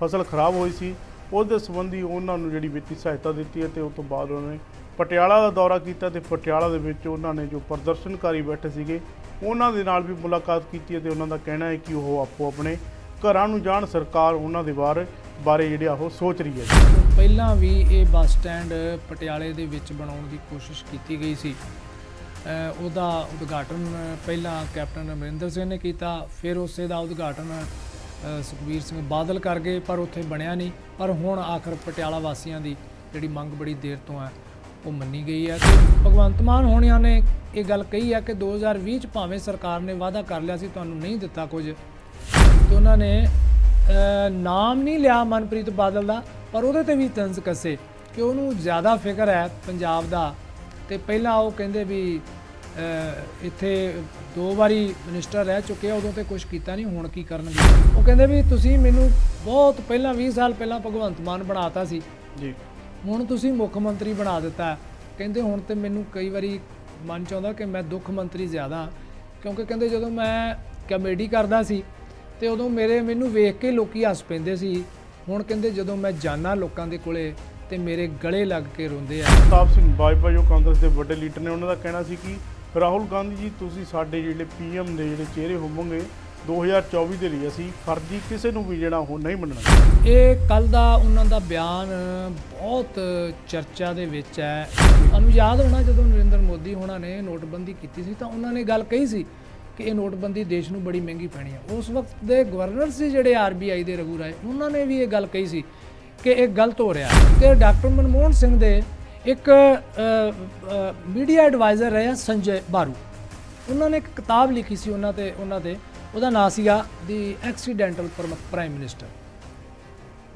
ਫਸਲ ਖਰਾਬ ਹੋਈ ਸੀ ਉਹਦੇ ਸੰਬੰਧੀ ਉਹਨਾਂ ਨੂੰ ਜਿਹੜੀ ਵਿੱਤੀ ਸਹਾਇਤਾ ਦਿੱਤੀ ਹੈ ਤੇ ਉਸ ਤੋਂ ਬਾਅਦ ਉਹਨਾਂ ਨੇ ਪਟਿਆਲਾ ਦਾ ਦੌਰਾ ਕੀਤਾ ਤੇ ਪਟਿਆਲਾ ਦੇ ਵਿੱਚ ਉਹਨਾਂ ਨੇ ਜੋ ਪ੍ਰਦਰਸ਼ਨਕਾਰੀ ਬੈਠੇ ਸੀਗੇ ਉਹਨਾਂ ਦੇ ਨਾਲ ਵੀ ਮੁਲਾਕਾਤ ਕੀਤੀ ਹੈ ਤੇ ਉਹਨਾਂ ਦਾ ਕਹਿਣਾ ਹੈ ਕਿ ਉਹ ਆਪੋ ਆਪਣੇ ਘਰਾਂ ਨੂੰ ਜਾਣ, ਸਰਕਾਰ ਉਹਨਾਂ ਦੇ ਬਾਰੇ ਜਿਹੜਾ ਉਹ ਸੋਚ ਰਹੀ ਹੈ। ਪਹਿਲਾਂ ਵੀ ਇਹ ਬੱਸ ਸਟੈਂਡ ਪਟਿਆਲੇ ਦੇ ਵਿੱਚ ਬਣਾਉਣ ਦੀ ਕੋਸ਼ਿਸ਼ ਕੀਤੀ ਗਈ ਸੀ। ਉਹਦਾ ਉਦਘਾਟਨ ਪਹਿਲਾਂ ਕੈਪਟਨ ਅਮਰਿੰਦਰ ਸਿੰਘ ਨੇ ਕੀਤਾ, ਫਿਰ ਉਸੇ ਦਾ ਉਦਘਾਟਨ ਸੁਖਬੀਰ ਸਿੰਘ ਬਾਦਲ ਕਰ ਗਏ, ਪਰ ਉੱਥੇ ਬਣਿਆ ਨਹੀਂ। ਪਰ ਹੁਣ ਆਖਰ ਪਟਿਆਲਾ ਵਾਸੀਆਂ ਦੀ ਜਿਹੜੀ ਮੰਗ ਬੜੀ ਦੇਰ ਤੋਂ ਹੈ ਉਹ ਮੰਨੀ ਗਈ ਹੈ। ਤੇ ਭਗਵੰਤ ਮਾਨ ਹੋਣਿਆਂ ਨੇ ਇਹ ਗੱਲ ਕਹੀ ਹੈ ਕਿ 2020 'ਚ ਭਾਵੇਂ ਸਰਕਾਰ ਨੇ ਵਾਅਦਾ ਕਰ ਲਿਆ ਸੀ ਤੁਹਾਨੂੰ ਨਹੀਂ ਦਿੱਤਾ ਕੁਝ, ਤੇ ਉਹਨਾਂ ਨੇ ਨਾਮ ਨਹੀਂ ਲਿਆ ਮਨਪ੍ਰੀਤ ਬਾਦਲ ਦਾ, ਪਰ ਉਹਦੇ ਤੇ ਵੀ ਤੰਜ਼ ਕੱਸੇ ਕਿ ਉਹਨੂੰ ਜ਼ਿਆਦਾ ਫਿਕਰ ਹੈ ਪੰਜਾਬ ਦਾ। ਤੇ ਪਹਿਲਾਂ ਉਹ ਕਹਿੰਦੇ ਵੀ ਇੱਥੇ 2 ਵਾਰੀ ਮਿਨਿਸਟਰ ਰਹਿ ਚੁੱਕੇ ਆ, ਉਦੋਂ ਤੇ ਕੁਝ ਕੀਤਾ ਨਹੀਂ, ਹੁਣ ਕੀ ਕਰਨਗੇ। ਉਹ ਕਹਿੰਦੇ ਵੀ ਤੁਸੀਂ ਮੈਨੂੰ ਬਹੁਤ ਪਹਿਲਾਂ 20 ਸਾਲ ਪਹਿਲਾਂ ਭਗਵੰਤ ਮਾਨ ਬਣਾਤਾ ਸੀ ਜੀ, ਹੁਣ ਤੁਸੀਂ ਮੁੱਖ ਮੰਤਰੀ ਬਣਾ ਦਿੱਤਾ। ਕਹਿੰਦੇ ਹੁਣ ਤੇ ਮੈਨੂੰ ਕਈ ਵਾਰੀ ਮਨ ਚਾਹੁੰਦਾ ਕਿ ਮੈਂ ਦੁੱਖ ਮੰਤਰੀ ਜ਼ਿਆਦਾ, ਕਿਉਂਕਿ ਕਹਿੰਦੇ ਜਦੋਂ ਮੈਂ ਕਮੇਡੀ ਕਰਦਾ ਸੀ ਤੇ ਉਦੋਂ ਮੈਨੂੰ ਵੇਖ ਕੇ ਲੋਕੀ ਹੱਸ ਪੈਂਦੇ ਸੀ। ਹੁਣ ਕਹਿੰਦੇ ਜਦੋਂ ਮੈਂ ਜਾਣਾ ਲੋਕਾਂ ਦੇ ਕੋਲੇ ਤੇ ਮੇਰੇ ਗਲੇ ਲੱਗ ਕੇ ਰੋਂਦੇ ਆ। ਪ੍ਰਤਾਪ ਸਿੰਘ ਬਾਜਵਾ ਜੋ ਕਾਂਗਰਸ ਦੇ ਵੱਡੇ ਲੀਡਰ ਨੇ, ਉਹਨਾਂ ਦਾ ਕਹਿਣਾ ਸੀ ਕਿ ਰਾਹੁਲ ਗਾਂਧੀ ਜੀ ਤੁਸੀਂ ਸਾਡੇ ਜਿਹੜੇ ਪੀਐਮ ਦੇ ਜਿਹੜੇ ਚਿਹਰੇ ਹੋਵੋਗੇ 2024 ਦੇ ਲਈ, ਅਸੀਂ ਫਰਜ਼ੀ ਕਿਸੇ ਨੂੰ ਵੀ ਜਿਹੜਾ ਉਹ ਨਹੀਂ ਮੰਨਣਾ। ਇਹ ਕੱਲ ਦਾ ਉਹਨਾਂ ਦਾ ਬਿਆਨ ਬਹੁਤ ਚਰਚਾ ਦੇ ਵਿੱਚ ਹੈ। ਤੁਹਾਨੂੰ ਯਾਦ ਹੋਣਾ ਜਦੋਂ ਨਰਿੰਦਰ ਮੋਦੀ ਹੋਣਾ ਨੇ ਨੋਟਬੰਦੀ ਕੀਤੀ ਸੀ ਤਾਂ ਉਹਨਾਂ ਨੇ ਗੱਲ ਕਹੀ ਸੀ ਕਿ ਇਹ ਨੋਟਬੰਦੀ ਦੇਸ਼ ਨੂੰ ਬੜੀ ਮਹਿੰਗੀ ਪੈਣੀ ਹੈ। ਉਸ ਵਕਤ ਦੇ ਗਵਰਨਰ ਸੀ ਜਿਹੜੇ ਆਰਬੀਆਈ ਦੇ ਰਘੂ ਰਾਏ, ਉਹਨਾਂ ਨੇ ਵੀ ਇਹ ਗੱਲ ਕਹੀ ਸੀ ਕਿ ਇਹ ਗਲਤ ਹੋ ਰਿਹਾ। ਤੇ ਡਾਕਟਰ ਮਨਮੋਹਨ ਸਿੰਘ ਦੇ ਇੱਕ ਮੀਡੀਆ ਐਡਵਾਈਜ਼ਰ ਰਹੇ ਸੰਜੇ ਬਾਰੂ, ਉਹਨਾਂ ਨੇ ਇੱਕ ਕਿਤਾਬ ਲਿਖੀ ਸੀ ਉਹਨਾਂ ਤੇ ਉਹਦਾ ਨਾਂ ਸੀਗਾ ਦੀ accidental prime minister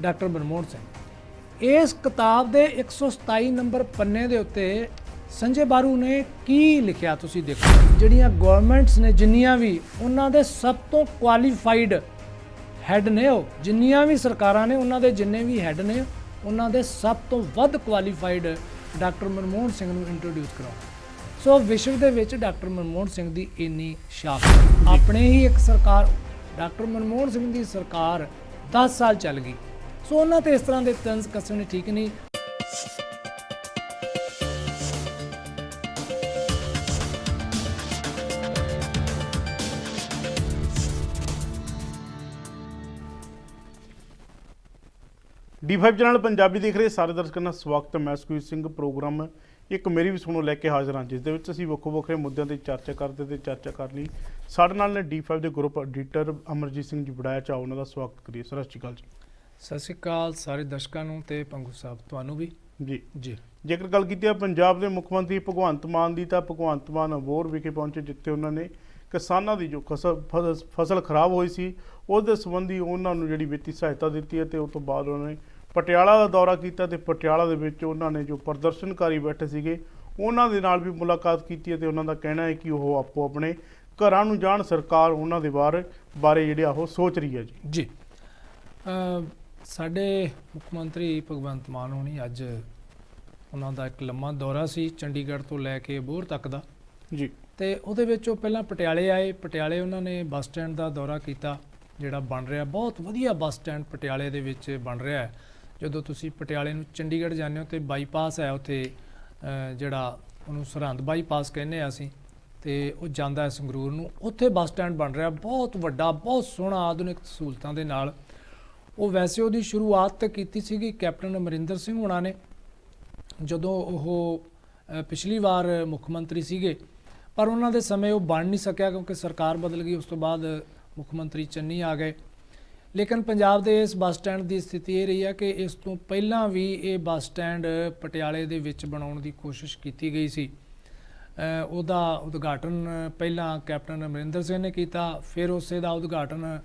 doctor Manmohan Singh. ਇਸ ਕਿਤਾਬ ਦੇ 127 ਨੰਬਰ ਪੰਨੇ ਦੇ ਉੱਤੇ ਸੰਜੇ ਬਾਰੂ ਨੇ ਕੀ ਲਿਖਿਆ ਤੁਸੀਂ ਦੇਖੋ। ਜਿਹੜੀਆਂ ਗਵਰਨਮੈਂਟਸ ਨੇ ਜਿੰਨੀਆਂ ਵੀ, ਉਹਨਾਂ ਦੇ ਸਭ ਤੋਂ ਕੁਆਲੀਫਾਈਡ ਹੈੱਡ ਨੇ ਉਹ, ਜਿੰਨੀਆਂ ਵੀ ਸਰਕਾਰਾਂ ਨੇ ਉਹਨਾਂ ਦੇ ਜਿੰਨੇ ਵੀ ਹੈੱਡ ਨੇ ਉਹਨਾਂ ਦੇ ਸਭ ਤੋਂ ਵੱਧ ਕੁਆਲੀਫਾਈਡ ਡਾਕਟਰ ਮਨਮੋਹਨ ਸਿੰਘ ਨੂੰ ਇੰਟਰੋਡਿਊਸ ਕਰਾਉਣਾ। ਸੋ ਵਿਸ਼ਵ ਦੇ ਵਿੱਚ ਡਾਕਟਰ ਮਨਮੋਹਨ ਸਿੰਘ ਦੀ ਇੰਨੀ ਸ਼ਾਖ, ਆਪਣੇ ਹੀ ਇੱਕ ਸਰਕਾਰ ਡਾਕਟਰ ਮਨਮੋਹਨ ਸਿੰਘ ਦੀ ਸਰਕਾਰ 10 ਸਾਲ ਚੱਲ ਗਈ। ਸੋ ਉਹਨਾਂ ਤੇ ਇਸ ਤਰ੍ਹਾਂ ਦੇ ਤੰਜ਼ ਕੱਸਣੇ ਠੀਕ ਨਹੀਂ। D5 ਚੈਨਲ ਪੰਜਾਬੀ ਦੇਖ ਰਹੇ ਸਾਰੇ ਦਰਸ਼ਕਾਂ ਦਾ ਸਵਾਗਤ ਹੈ। ਮੈਂ ਸੁਖਬੀਰ ਸਿੰਘ ਪ੍ਰੋਗਰਾਮ ਇੱਕ ਮੇਰੀ ਵੀ ਸੁਣੋ ਲੈ ਕੇ ਹਾਜ਼ਰ ਹਾਂ, ਜਿਸ ਦੇ ਵਿੱਚ ਅਸੀਂ ਵੱਖੋ ਵੱਖਰੇ ਮੁੱਦਿਆਂ ਤੇ ਚਰਚਾ ਕਰਦੇ ਤੇ ਚਰਚਾ ਕਰਨ ਲਈ ਸਾਡੇ ਨਾਲ ਨੇ D5 ਦੇ ਗਰੁੱਪ ਐਡੀਟਰ ਅਮਰਜੀਤ ਸਿੰਘ ਜੀ ਬੜਾਇਆ। ਚਾਹੋ ਉਹਨਾਂ ਦਾ ਸਵਾਗਤ ਕਰੀਏ। ਸਤਿ ਸ਼੍ਰੀ ਅਕਾਲ ਜੀ। ਸਤਿ ਸ਼੍ਰੀ ਅਕਾਲ ਸਾਰੇ ਦਰਸ਼ਕਾਂ ਨੂੰ ਤੇ ਪੰਗੂ ਸਾਹਿਬ ਤੁਹਾਨੂੰ ਵੀ ਜੀ। ਜੇਕਰ ਗੱਲ ਕੀਤੀ ਹੈ ਪੰਜਾਬ ਦੇ ਮੁੱਖ ਮੰਤਰੀ ਭਗਵੰਤ ਮਾਨ ਦੀ, ਤਾਂ ਭਗਵੰਤ ਮਾਨ ਅਬੋਹਰ ਵਿਖੇ ਪਹੁੰਚੇ, ਜਿੱਥੇ ਉਹਨਾਂ ਨੇ ਕਿਸਾਨਾਂ ਦੀ ਜੋ ਫਸਲ ਖਰਾਬ ਹੋਈ ਸੀ ਉਹਦੇ ਸੰਬੰਧੀ ਉਹਨਾਂ ਨੂੰ ਜਿਹੜੀ ਵਿੱਤੀ ਸਹਾਇਤਾ ਦਿੱਤੀ ਹੈ ਤੇ ਉਸ ਤੋਂ ਬਾਅਦ ਉਹਨਾਂ ਨੇ ਪਟਿਆਲਾ ਦਾ ਦੌਰਾ ਕੀਤਾ ਤੇ ਪਟਿਆਲਾ ਦੇ ਵਿੱਚ ਉਹਨਾਂ ਨੇ ਜੋ ਪ੍ਰਦਰਸ਼ਨਕਾਰੀ ਬੈਠੇ ਸੀਗੇ ਉਹਨਾਂ ਦੇ ਨਾਲ ਵੀ ਮੁਲਾਕਾਤ ਕੀਤੀ ਹੈ ਤੇ ਉਹਨਾਂ ਦਾ ਕਹਿਣਾ ਹੈ ਕਿ ਉਹ ਆਪੋ ਆਪਣੇ ਘਰਾਂ ਨੂੰ ਜਾਣ, ਸਰਕਾਰ ਉਹਨਾਂ ਦੇ ਬਾਰੇ ਜਿਹੜਾ ਉਹ ਸੋਚ ਰਹੀ ਹੈ। ਜੀ ਸਾਡੇ ਮੁੱਖ ਮੰਤਰੀ ਭਗਵੰਤ ਮਾਨ ਹੋਣੀ ਅੱਜ ਉਹਨਾਂ ਦਾ ਇੱਕ ਲੰਮਾ ਦੌਰਾ ਸੀ ਚੰਡੀਗੜ੍ਹ ਤੋਂ ਲੈ ਕੇ ਅਬੋਹਰ ਤੱਕ ਦਾ ਜੀ, ਤੇ ਉਹਦੇ ਵਿੱਚ ਉਹ ਪਹਿਲਾਂ ਪਟਿਆਲੇ ਆਏ। ਪਟਿਆਲੇ ਉਹਨਾਂ ਨੇ ਬੱਸ ਸਟੈਂਡ ਦਾ ਦੌਰਾ ਕੀਤਾ ਜਿਹੜਾ ਬਣ ਰਿਹਾ, ਬਹੁਤ ਵਧੀਆ ਬੱਸ ਸਟੈਂਡ ਪਟਿਆਲੇ ਦੇ ਵਿੱਚ ਬਣ ਰਿਹਾ ਹੈ। ਜਦੋਂ ਤੁਸੀਂ ਪਟਿਆਲੇ ਨੂੰ ਚੰਡੀਗੜ੍ਹ ਜਾਂਦੇ ਹੋ ਤੇ ਬਾਈਪਾਸ ਹੈ ਉੱਥੇ, ਜਿਹੜਾ ਉਹਨੂੰ ਸਰਹੰਦ ਬਾਈਪਾਸ ਕਹਿੰਦੇ ਆ ਅਸੀਂ, ਤੇ ਉਹ ਜਾਂਦਾ ਹੈ ਸੰਗਰੂਰ ਨੂੰ, ਉੱਥੇ ਬੱਸ ਸਟੈਂਡ ਬਣ ਰਿਹਾ ਬਹੁਤ ਵੱਡਾ, ਬਹੁਤ ਸੋਹਣਾ ਆਧੁਨਿਕ ਸਹੂਲਤਾਂ ਦੇ ਨਾਲ। ਉਹ ਵੈਸੇ ਉਹਦੀ ਸ਼ੁਰੂਆਤ ਤਾਂ ਕੀਤੀ ਸੀਗੀ ਕੈਪਟਨ ਅਮਰਿੰਦਰ ਸਿੰਘ ਹੋਣਾ ਨੇ ਜਦੋਂ ਉਹ ਪਿਛਲੀ ਵਾਰ ਮੁੱਖ ਮੰਤਰੀ ਸੀਗੇ, ਪਰ ਉਹਨਾਂ ਦੇ ਸਮੇਂ ਉਹ ਬਣ ਨਹੀਂ ਸਕਿਆ ਕਿਉਂਕਿ ਸਰਕਾਰ ਬਦਲ ਗਈ। ਉਸ ਤੋਂ ਬਾਅਦ ਮੁੱਖ ਮੰਤਰੀ ਚੰਨੀ ਆ ਗਏ। ਲੇਕਿਨ ਪੰਜਾਬ ਦੇ ਇਸ ਬੱਸ ਸਟੈਂਡ ਦੀ ਸਥਿਤੀ ਇਹ ਰਹੀ ਹੈ ਕਿ ਇਸ ਤੋਂ ਪਹਿਲਾਂ ਵੀ ਇਹ ਬੱਸ ਸਟੈਂਡ ਪਟਿਆਲੇ ਦੇ ਵਿੱਚ ਬਣਾਉਣ ਦੀ ਕੋਸ਼ਿਸ਼ ਕੀਤੀ ਗਈ ਸੀ। ਉਹਦਾ ਉਦਘਾਟਨ ਪਹਿਲਾਂ ਕੈਪਟਨ ਅਮਰਿੰਦਰ ਸਿੰਘ ਨੇ ਕੀਤਾ, ਫਿਰ ਉਸੇ ਦਾ ਉਦਘਾਟਨ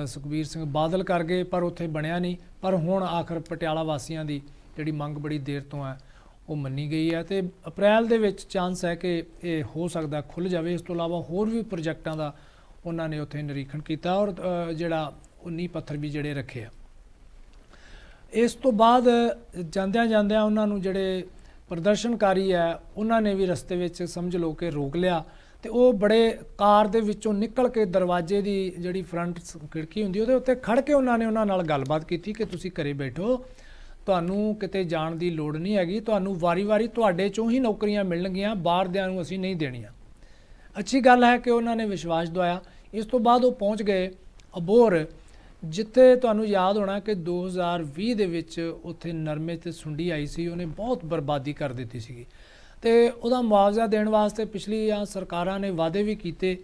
ਸੁਖਬੀਰ ਸਿੰਘ ਬਾਦਲ ਕਰ ਗਏ, ਪਰ ਉੱਥੇ ਬਣਿਆ ਨਹੀਂ। ਪਰ ਹੁਣ ਆਖਰ ਪਟਿਆਲਾ ਵਾਸੀਆਂ ਦੀ ਜਿਹੜੀ ਮੰਗ ਬੜੀ ਦੇਰ ਤੋਂ ਹੈ ਉਹ ਮੰਨੀ ਗਈ ਹੈ ਤੇ ਅਪ੍ਰੈਲ ਦੇ ਵਿੱਚ ਚਾਂਸ ਹੈ ਕਿ ਇਹ ਹੋ ਸਕਦਾ ਖੁੱਲ੍ਹ ਜਾਵੇ। ਇਸ ਤੋਂ ਇਲਾਵਾ ਹੋਰ ਵੀ ਪ੍ਰੋਜੈਕਟਾਂ ਦਾ ਉਹਨਾਂ ਨੇ ਉੱਥੇ ਨਿਰੀਖਣ ਕੀਤਾ ਔਰ ਜਿਹੜਾ ਉਹ ਨੀਂਹ ਪੱਥਰ ਵੀ ਜਿਹੜੇ ਰੱਖੇ ਆ। ਇਸ ਤੋਂ ਬਾਅਦ ਜਾਂਦਿਆਂ ਉਹਨਾਂ ਨੂੰ ਜਿਹੜੇ ਪ੍ਰਦਰਸ਼ਨਕਾਰੀ ਹੈ ਉਹਨਾਂ ਨੇ ਵੀ ਰਸਤੇ ਵਿੱਚ ਸਮਝ ਲਓ ਕਿ ਰੋਕ ਲਿਆ ਤੇ ਉਹ ਬੜੇ ਕਾਰ ਦੇ ਵਿੱਚੋਂ ਨਿਕਲ ਕੇ ਦਰਵਾਜ਼ੇ ਦੀ ਜਿਹੜੀ ਫਰੰਟ ਖਿੜਕੀ ਹੁੰਦੀ ਉਹਦੇ ਉੱਤੇ ਖੜ ਕੇ ਉਹਨਾਂ ਨੇ ਉਹਨਾਂ ਨਾਲ ਗੱਲਬਾਤ ਕੀਤੀ ਕਿ ਤੁਸੀਂ ਘਰੇ ਬੈਠੋ, ਤੁਹਾਨੂੰ ਕਿਤੇ ਜਾਣ ਦੀ ਲੋੜ ਨਹੀਂ ਹੈਗੀ, ਤੁਹਾਨੂੰ ਵਾਰੀ-ਵਾਰੀ ਤੁਹਾਡੇ ਚੋਂ ਹੀ ਨੌਕਰੀਆਂ ਮਿਲਣਗੀਆਂ, ਬਾਹਰਦਿਆਂ ਨੂੰ ਅਸੀਂ ਨਹੀਂ ਦੇਣੀਆਂ। ਅੱਛੀ ਗੱਲ ਹੈ ਕਿ ਉਹਨਾਂ ਨੇ ਵਿਸ਼ਵਾਸ ਦਵਾਇਆ। ਇਸ ਤੋਂ ਬਾਅਦ ਉਹ ਪਹੁੰਚ ਗਏ ਅਬੋਹਰ, ਜਿੱਥੇ ਤੁਹਾਨੂੰ ਯਾਦ ਹੋਣਾ ਕਿ 2020 ਦੇ ਵਿੱਚ ਉੱਥੇ ਨਰਮੇ ਤੇ ਸੁੰਡੀ ਆਈ ਸੀ, ਉਹਨੇ ਬਹੁਤ ਬਰਬਾਦੀ ਕਰ ਦਿੱਤੀ ਸੀਗੀ ਤੇ ਉਹਦਾ ਮੁਆਵਜ਼ਾ ਦੇਣ ਵਾਸਤੇ ਪਿਛਲੀਆਂ ਸਰਕਾਰਾਂ ਨੇ ਵਾਅਦੇ ਵੀ ਕੀਤੇ,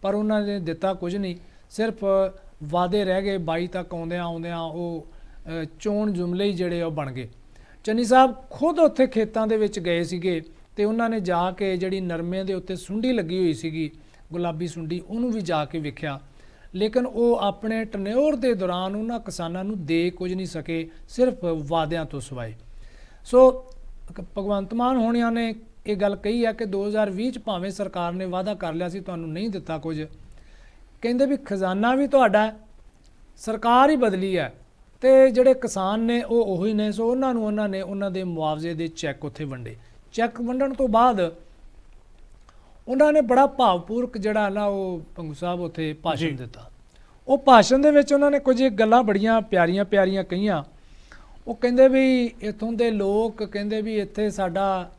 ਪਰ ਉਹਨਾਂ ਨੇ ਦਿੱਤਾ ਕੁਝ ਨਹੀਂ, ਸਿਰਫ ਵਾਅਦੇ ਰਹਿ ਗਏ। 22 ਤੱਕ ਆਉਂਦਿਆਂ ਉਹ ਚੋਣ ਜੁਮਲੇ ਹੀ ਜਿਹੜੇ ਉਹ ਬਣ ਗਏ। ਚੰਨੀ ਸਾਹਿਬ ਖੁਦ ਉੱਥੇ ਖੇਤਾਂ ਦੇ ਵਿੱਚ ਗਏ ਸੀਗੇ ਤੇ ਉਹਨਾਂ ਨੇ ਜਾ ਕੇ ਜਿਹੜੀ ਨਰਮੇ ਦੇ ਉੱਤੇ ਸੁੰਡੀ ਲੱਗੀ ਹੋਈ ਸੀਗੀ, ਗੁਲਾਬੀ ਸੁੰਡੀ, ਉਹਨੂੰ ਵੀ ਜਾ ਕੇ ਵੇਖਿਆ, ਲੇਕਿਨ ਉਹ ਆਪਣੇ ਟਨਿਓਰ ਦੇ ਦੌਰਾਨ ਉਹਨਾਂ ਕਿਸਾਨਾਂ ਨੂੰ ਦੇ ਕੁਝ ਨਹੀਂ ਸਕੇ, ਸਿਰਫ ਵਾਅਦਿਆਂ ਤੋਂ ਸਿਵਾਏ। ਸੋ ਭਗਵੰਤ ਮਾਨ ਹੋਣਿਆਂ ਨੇ ਇਹ ਗੱਲ ਕਹੀ ਹੈ ਕਿ 2020 ਚ ਭਾਵੇਂ ਸਰਕਾਰ ਨੇ ਵਾਅਦਾ ਕਰ ਲਿਆ ਸੀ, ਤੁਹਾਨੂੰ ਨਹੀਂ ਦਿੱਤਾ ਕੁਝ, ਕਹਿੰਦੇ ਵੀ ਖਜ਼ਾਨਾ ਵੀ ਤੁਹਾਡਾ, ਸਰਕਾਰ ਹੀ ਬਦਲੀ ਹੈ ਤੇ ਜਿਹੜੇ ਕਿਸਾਨ ਨੇ ਉਹ ਉਹੀ ਨੇ। ਸੋ ਉਹਨਾਂ ਨੇ ਉਹਨਾਂ ਦੇ ਮੁਆਵਜ਼ੇ ਦੇ ਚੈੱਕ ਉੱਥੇ ਵੰਡੇ। ਚੈੱਕ ਵੰਡਣ ਤੋਂ ਬਾਅਦ ਉਹਨਾਂ ਨੇ ਬੜਾ ਭਾਵਪੂਰਕ ਜਿਹੜਾ ਨਾ ਉਹ ਭੰਗੂ ਸਾਹਿਬ ਉੱਥੇ ਭਾਸ਼ਣ ਦਿੱਤਾ। ਉਹ ਭਾਸ਼ਣ ਦੇ ਵਿੱਚ ਉਹਨਾਂ ਨੇ ਕੁਝ ਗੱਲਾਂ ਬੜੀਆਂ ਪਿਆਰੀਆਂ ਕਹੀਆਂ। ਉਹ ਕਹਿੰਦੇ ਵੀ ਇੱਥੋਂ ਦੇ ਲੋਕ ਕਹਿੰਦੇ ਵੀ ਇੱਥੇ ਸਾਡਾ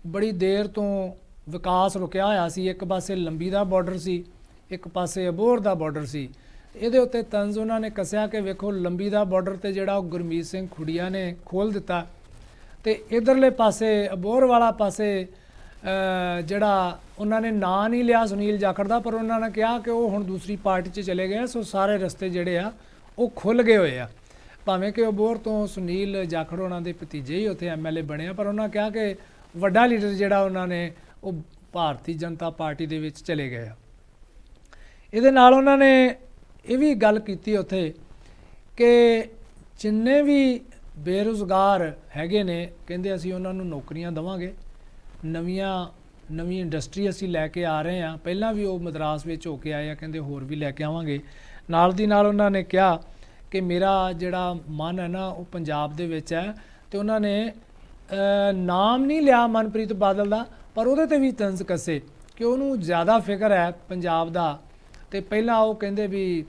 ਬੜੀ ਦੇਰ ਤੋਂ ਵਿਕਾਸ ਰੁਕਿਆ ਹੋਇਆ ਸੀ, ਇੱਕ ਪਾਸੇ ਲੰਬੀ ਦਾ ਬਾਰਡਰ ਸੀ, ਇੱਕ ਪਾਸੇ ਅਬੋਹਰ ਦਾ ਬਾਰਡਰ ਸੀ। ਇਹਦੇ ਉੱਤੇ ਤੰਜ਼ ਉਹਨਾਂ ਨੇ ਕੱਸਿਆ ਕਿ ਵੇਖੋ ਲੰਬੀ ਦਾ ਬਾਰਡਰ ਤੇ ਜਿਹੜਾ ਉਹ ਗੁਰਮੀਤ ਸਿੰਘ ਖੁੜੀਆ ਨੇ ਖੋਲ੍ਹ ਦਿੱਤਾ ਤੇ ਇਧਰਲੇ ਪਾਸੇ ਅਬੋਹਰ ਵਾਲਾ ਪਾਸੇ ਜਿਹੜਾ ਉਹਨਾਂ ਨੇ ਨਾਂ ਨਹੀਂ ਲਿਆ ਸੁਨੀਲ ਜਾਖੜ ਦਾ, ਪਰ ਉਹਨਾਂ ਨੇ ਕਿਹਾ ਕਿ ਉਹ ਹੁਣ ਦੂਸਰੀ ਪਾਰਟੀ 'ਚ ਚਲੇ ਗਏ। ਸੋ ਸਾਰੇ ਰਸਤੇ ਜਿਹੜੇ ਆ ਉਹ ਖੁੱਲ੍ਹ ਗਏ ਹੋਏ ਆ, ਭਾਵੇਂ ਕਿ ਅਬੋਹਰ ਤੋਂ ਸੁਨੀਲ ਜਾਖੜ ਉਹਨਾਂ ਦੇ ਭਤੀਜੇ ਹੀ ਉੱਥੇ MLA ਬਣੇ ਆ, ਪਰ ਉਹਨਾਂ ਕਿਹਾ ਕਿ ਵੱਡਾ ਲੀਡਰ ਜਿਹੜਾ ਉਹਨਾਂ ਨੇ ਉਹ ਭਾਰਤੀ ਜਨਤਾ ਪਾਰਟੀ ਦੇ ਵਿੱਚ ਚਲੇ ਗਏ ਆ। ਇਹਦੇ ਨਾਲ ਉਹਨਾਂ ਨੇ ਇਹ ਵੀ ਗੱਲ ਕੀਤੀ ਉੱਥੇ ਕਿ ਜਿੰਨੇ ਵੀ ਬੇਰੁਜ਼ਗਾਰ ਹੈਗੇ ਨੇ, ਕਹਿੰਦੇ ਅਸੀਂ ਉਹਨਾਂ ਨੂੰ ਨੌਕਰੀਆਂ ਦੇਵਾਂਗੇ, ਨਵੀਂ ਇੰਡਸਟਰੀ ਅਸੀਂ ਲੈ ਕੇ ਆ ਰਹੇ ਹਾਂ, ਪਹਿਲਾਂ ਵੀ ਉਹ ਮਦਰਾਸ ਵਿੱਚ ਹੋ ਕੇ ਆਏ ਆ, ਕਹਿੰਦੇ ਹੋਰ ਵੀ ਲੈ ਕੇ ਆਵਾਂਗੇ। ਨਾਲ ਦੀ ਨਾਲ ਉਹਨਾਂ ਨੇ ਕਿਹਾ ਕਿ ਮੇਰਾ ਜਿਹੜਾ ਮਨ ਹੈ ਨਾ ਉਹ ਪੰਜਾਬ ਦੇ ਵਿੱਚ ਹੈ, ਤੇ ਉਹਨਾਂ ਨੇ ਨਾਮ ਨਹੀਂ ਲਿਆ ਮਨਪ੍ਰੀਤ ਬਾਦਲ ਦਾ, ਪਰ ਉਹਦੇ ਤੇ ਵੀ ਤੰਜ਼ ਕੱਸੇ ਕਿ ਉਹਨੂੰ ਜ਼ਿਆਦਾ ਫਿਕਰ ਹੈ ਪੰਜਾਬ ਦਾ। ਤੇ ਪਹਿਲਾਂ ਉਹ ਕਹਿੰਦੇ ਵੀ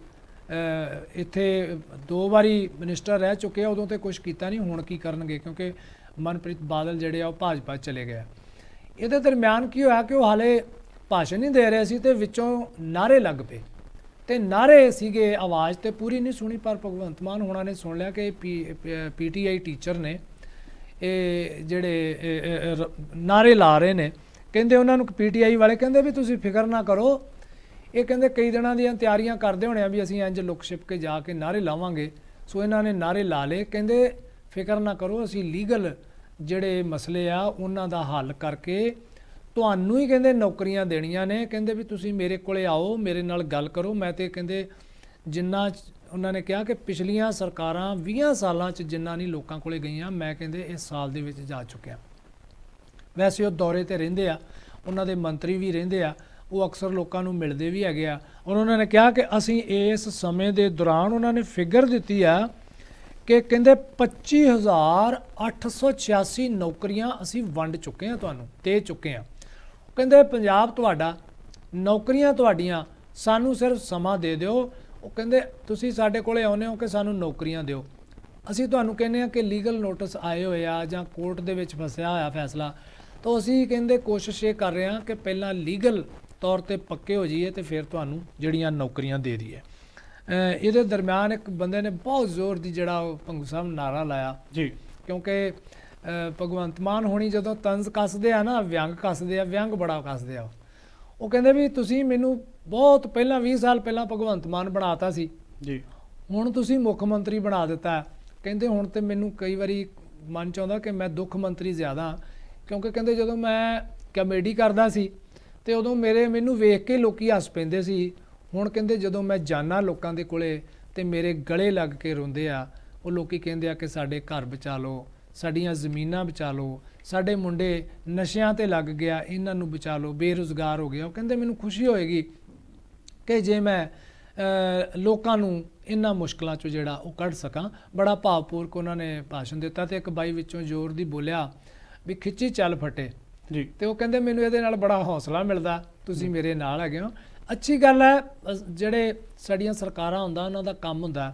ਇੱਥੇ 2 ਵਾਰੀ ਮਿਨਿਸਟਰ ਰਹਿ ਚੁੱਕੇ ਆ, ਉਦੋਂ ਤੇ ਕੁਝ ਕੀਤਾ ਨਹੀਂ, ਹੁਣ ਕੀ ਕਰਨਗੇ, ਕਿਉਂਕਿ ਮਨਪ੍ਰੀਤ ਬਾਦਲ ਜਿਹੜੇ ਆ ਉਹ ਭਾਜਪਾ ਚਲੇ ਗਏ। ਇਹਦੇ ਦਰਮਿਆਨ ਕੀ ਹੋਇਆ ਕਿ ਉਹ ਹਾਲੇ ਭਾਸ਼ਣ ਨਹੀਂ ਦੇ ਰਹੇ ਸੀ ਤੇ ਵਿੱਚੋਂ ਨਾਅਰੇ ਲੱਗ ਪਏ, ਤੇ ਨਾਅਰੇ ਸੀਗੇ, ਆਵਾਜ਼ ਤੇ ਪੂਰੀ ਨਹੀਂ ਸੁਣੀ, ਪਰ ਭਗਵੰਤ ਮਾਨ ਹੋਣਾ ਨੇ ਸੁਣ ਲਿਆ ਕਿ PTI ਟੀਚਰ ਨੇ ਇਹ ਜਿਹੜੇ ਨਾਅਰੇ ਲਾ ਰਹੇ ਨੇ। ਕਹਿੰਦੇ ਉਹਨਾਂ ਨੂੰ PTI ਵਾਲੇ ਕਹਿੰਦੇ ਵੀ ਤੁਸੀਂ ਫਿਕਰ ਨਾ ਕਰੋ, ਇਹ ਕਹਿੰਦੇ ਕਈ ਦਿਨਾਂ ਦੀਆਂ ਤਿਆਰੀਆਂ ਕਰਦੇ ਹੋਣੇ ਆ ਵੀ ਅਸੀਂ ਇੰਜ ਲੁਕ ਛਿਪ ਕੇ ਜਾ ਕੇ ਨਾਅਰੇ ਲਾਵਾਂਗੇ। ਸੋ ਇਹਨਾਂ ਨੇ ਨਾਅਰੇ ਲਾ ਲਏ, ਕਹਿੰਦੇ ਫਿਕਰ ਨਾ ਕਰੋ, ਅਸੀਂ ਲੀਗਲ ਜਿਹੜੇ ਮਸਲੇ ਆ ਉਹਨਾਂ ਦਾ ਹੱਲ ਕਰਕੇ ਤੁਹਾਨੂੰ ਹੀ ਕਹਿੰਦੇ ਨੌਕਰੀਆਂ ਦੇਣੀਆਂ ਨੇ। ਕਹਿੰਦੇ ਵੀ ਤੁਸੀਂ ਮੇਰੇ ਕੋਲੇ ਆਓ, ਮੇਰੇ ਨਾਲ ਗੱਲ ਕਰੋ। ਮੈਂ ਤੇ ਕਹਿੰਦੇ ਜਿੰਨਾ ਉਹਨਾਂ ਨੇ ਕਿਹਾ ਕਿ ਪਿਛਲੀਆਂ ਸਰਕਾਰਾਂ 20 ਸਾਲਾਂ 'ਚ ਜਿੰਨਾ ਨਹੀਂ ਲੋਕਾਂ ਕੋਲੇ ਗਈਆਂ, ਮੈਂ ਕਹਿੰਦੇ ਇਸ ਸਾਲ ਦੇ ਵਿੱਚ ਜਾ ਚੁੱਕਿਆ। ਵੈਸੇ ਉਹ ਦੌਰੇ ਤੇ ਰਹਿੰਦੇ ਆ, ਉਹਨਾਂ ਦੇ ਮੰਤਰੀ ਵੀ ਰਹਿੰਦੇ ਆ, ਉਹ ਅਕਸਰ ਲੋਕਾਂ ਨੂੰ ਮਿਲਦੇ ਵੀ ਹੈਗੇ ਆ। ਔਰ ਉਹਨਾਂ ਨੇ ਕਿਹਾ ਕਿ ਅਸੀਂ ਇਸ ਸਮੇਂ ਦੇ ਦੌਰਾਨ ਉਹਨਾਂ ਨੇ ਫਿਗਰ ਦਿੱਤੀ ਆ ਕਿ ਕਹਿੰਦੇ 25,886 ਨੌਕਰੀਆਂ ਅਸੀਂ ਵੰਡ ਚੁੱਕੇ ਹਾਂ, ਤੁਹਾਨੂੰ ਦੇ ਚੁੱਕੇ ਹਾਂ। ਕਹਿੰਦੇ ਪੰਜਾਬ ਤੁਹਾਡਾ, ਨੌਕਰੀਆਂ ਤੁਹਾਡੀਆਂ, ਸਾਨੂੰ ਸਿਰਫ ਸਮਾਂ ਦੇ ਦਿਓ। ਉਹ ਕਹਿੰਦੇ ਤੁਸੀਂ ਸਾਡੇ ਕੋਲੇ ਆਉਂਦੇ ਹੋ ਕਿ ਸਾਨੂੰ ਨੌਕਰੀਆਂ ਦਿਓ, ਅਸੀਂ ਤੁਹਾਨੂੰ ਕਹਿੰਦੇ ਹਾਂ ਕਿ ਲੀਗਲ ਨੋਟਿਸ ਆਏ ਹੋਏ ਆ ਜਾਂ ਕੋਰਟ ਦੇ ਵਿੱਚ ਫਸਿਆ ਹੋਇਆ ਫੈਸਲਾ, ਤਾਂ ਅਸੀਂ ਕਹਿੰਦੇ ਕੋਸ਼ਿਸ਼ ਇਹ ਕਰ ਰਹੇ ਹਾਂ ਕਿ ਪਹਿਲਾਂ ਲੀਗਲ ਤੌਰ ਤੇ ਪੱਕੇ ਹੋ ਜਾਈਏ ਤੇ ਫਿਰ ਤੁਹਾਨੂੰ ਜਿਹੜੀਆਂ ਨੌਕਰੀਆਂ ਦੇ ਦਈਏ। ਇਹਦੇ ਦਰਮਿਆਨ ਇੱਕ ਬੰਦੇ ਨੇ ਬਹੁਤ ਜ਼ੋਰ ਦੀ ਜਿਹੜਾ ਉਹ ਭੰਗੂ ਸਾਹਿਬ ਨਾਰਾ ਲਾਇਆ ਜੀ, ਕਿਉਂਕਿ ਭਗਵੰਤ ਮਾਨ ਹੋਣੀ ਜਦੋਂ ਤੰਜ਼ ਕੱਸਦੇ ਆ ਨਾ, ਵਿਅੰਗ ਕੱਸਦੇ ਆ, ਵਿਅੰਗ ਬੜਾ ਕੱਸਦੇ ਆ। ਉਹ ਕਹਿੰਦੇ ਵੀ ਤੁਸੀਂ ਮੈਨੂੰ ਬਹੁਤ ਪਹਿਲਾਂ 20 ਸਾਲ ਪਹਿਲਾਂ ਭਗਵੰਤ ਮਾਨ ਬਣਾਤਾ ਸੀ ਜੀ, ਹੁਣ ਤੁਸੀਂ ਮੁੱਖ ਮੰਤਰੀ ਬਣਾ ਦਿੱਤਾ। ਕਹਿੰਦੇ ਹੁਣ ਤੇ ਮੈਨੂੰ ਕਈ ਵਾਰੀ ਮਨ ਚਾਹੁੰਦਾ ਕਿ ਮੈਂ ਦੁੱਖ ਮੰਤਰੀ ਜ਼ਿਆਦਾ, ਕਿਉਂਕਿ ਕਹਿੰਦੇ ਜਦੋਂ ਮੈਂ ਕਮੇਡੀ ਕਰਦਾ ਸੀ ਤੇ ਉਦੋਂ ਮੈਨੂੰ ਵੇਖ ਕੇ ਲੋਕੀ ਹੱਸ ਪੈਂਦੇ ਸੀ। ਹੁਣ ਕਹਿੰਦੇ ਜਦੋਂ ਮੈਂ ਜਾਣਾ ਲੋਕਾਂ ਦੇ ਕੋਲੇ ਤੇ ਮੇਰੇ ਗਲੇ ਲੱਗ ਕੇ ਰੋਂਦੇ ਆ, ਉਹ ਲੋਕੀ ਕਹਿੰਦੇ ਆ ਕਿ ਸਾਡੇ ਘਰ ਬਚਾ ਲਓ, ਸਾਡੀਆਂ ਜ਼ਮੀਨਾਂ ਬਚਾ ਲਓ, ਸਾਡੇ ਮੁੰਡੇ ਨਸ਼ਿਆਂ ਤੇ ਲੱਗ ਗਿਆ, ਇਹਨਾਂ ਨੂੰ ਬਚਾ ਲਓ, ਬੇਰੁਜ਼ਗਾਰ ਹੋ ਗਿਆ। ਉਹ ਕਹਿੰਦੇ ਮੈਨੂੰ ਖੁਸ਼ੀ ਹੋਏਗੀ ਕਿ ਜੇ ਮੈਂ ਲੋਕਾਂ ਨੂੰ ਇਹਨਾਂ ਮੁਸ਼ਕਲਾਂ 'ਚੋਂ ਜਿਹੜਾ ਉਹ ਕੱਢ ਸਕਾਂ। ਬੜਾ ਭਾਵਪੂਰਕ ਉਹਨਾਂ ਨੇ ਭਾਸ਼ਣ ਦਿੱਤਾ ਤੇ ਇੱਕ ਬਾਈ ਵਿੱਚੋਂ ਜ਼ੋਰ ਦੀ ਬੋਲਿਆ ਵੀ ਖਿੱਚੀ ਚੱਲ ਫਟੇ ਜੀ, ਤੇ ਉਹ ਕਹਿੰਦੇ ਮੈਨੂੰ ਇਹਦੇ ਨਾਲ ਬੜਾ ਹੌਸਲਾ ਮਿਲਦਾ ਤੁਸੀਂ ਮੇਰੇ ਨਾਲ ਹੈਗੇ ਹੋ। ਅੱਛੀ ਗੱਲ ਹੈ, ਜਿਹੜੇ ਸਾਡੀਆਂ ਸਰਕਾਰਾਂ ਹੁੰਦਾ ਉਹਨਾਂ ਦਾ ਕੰਮ ਹੁੰਦਾ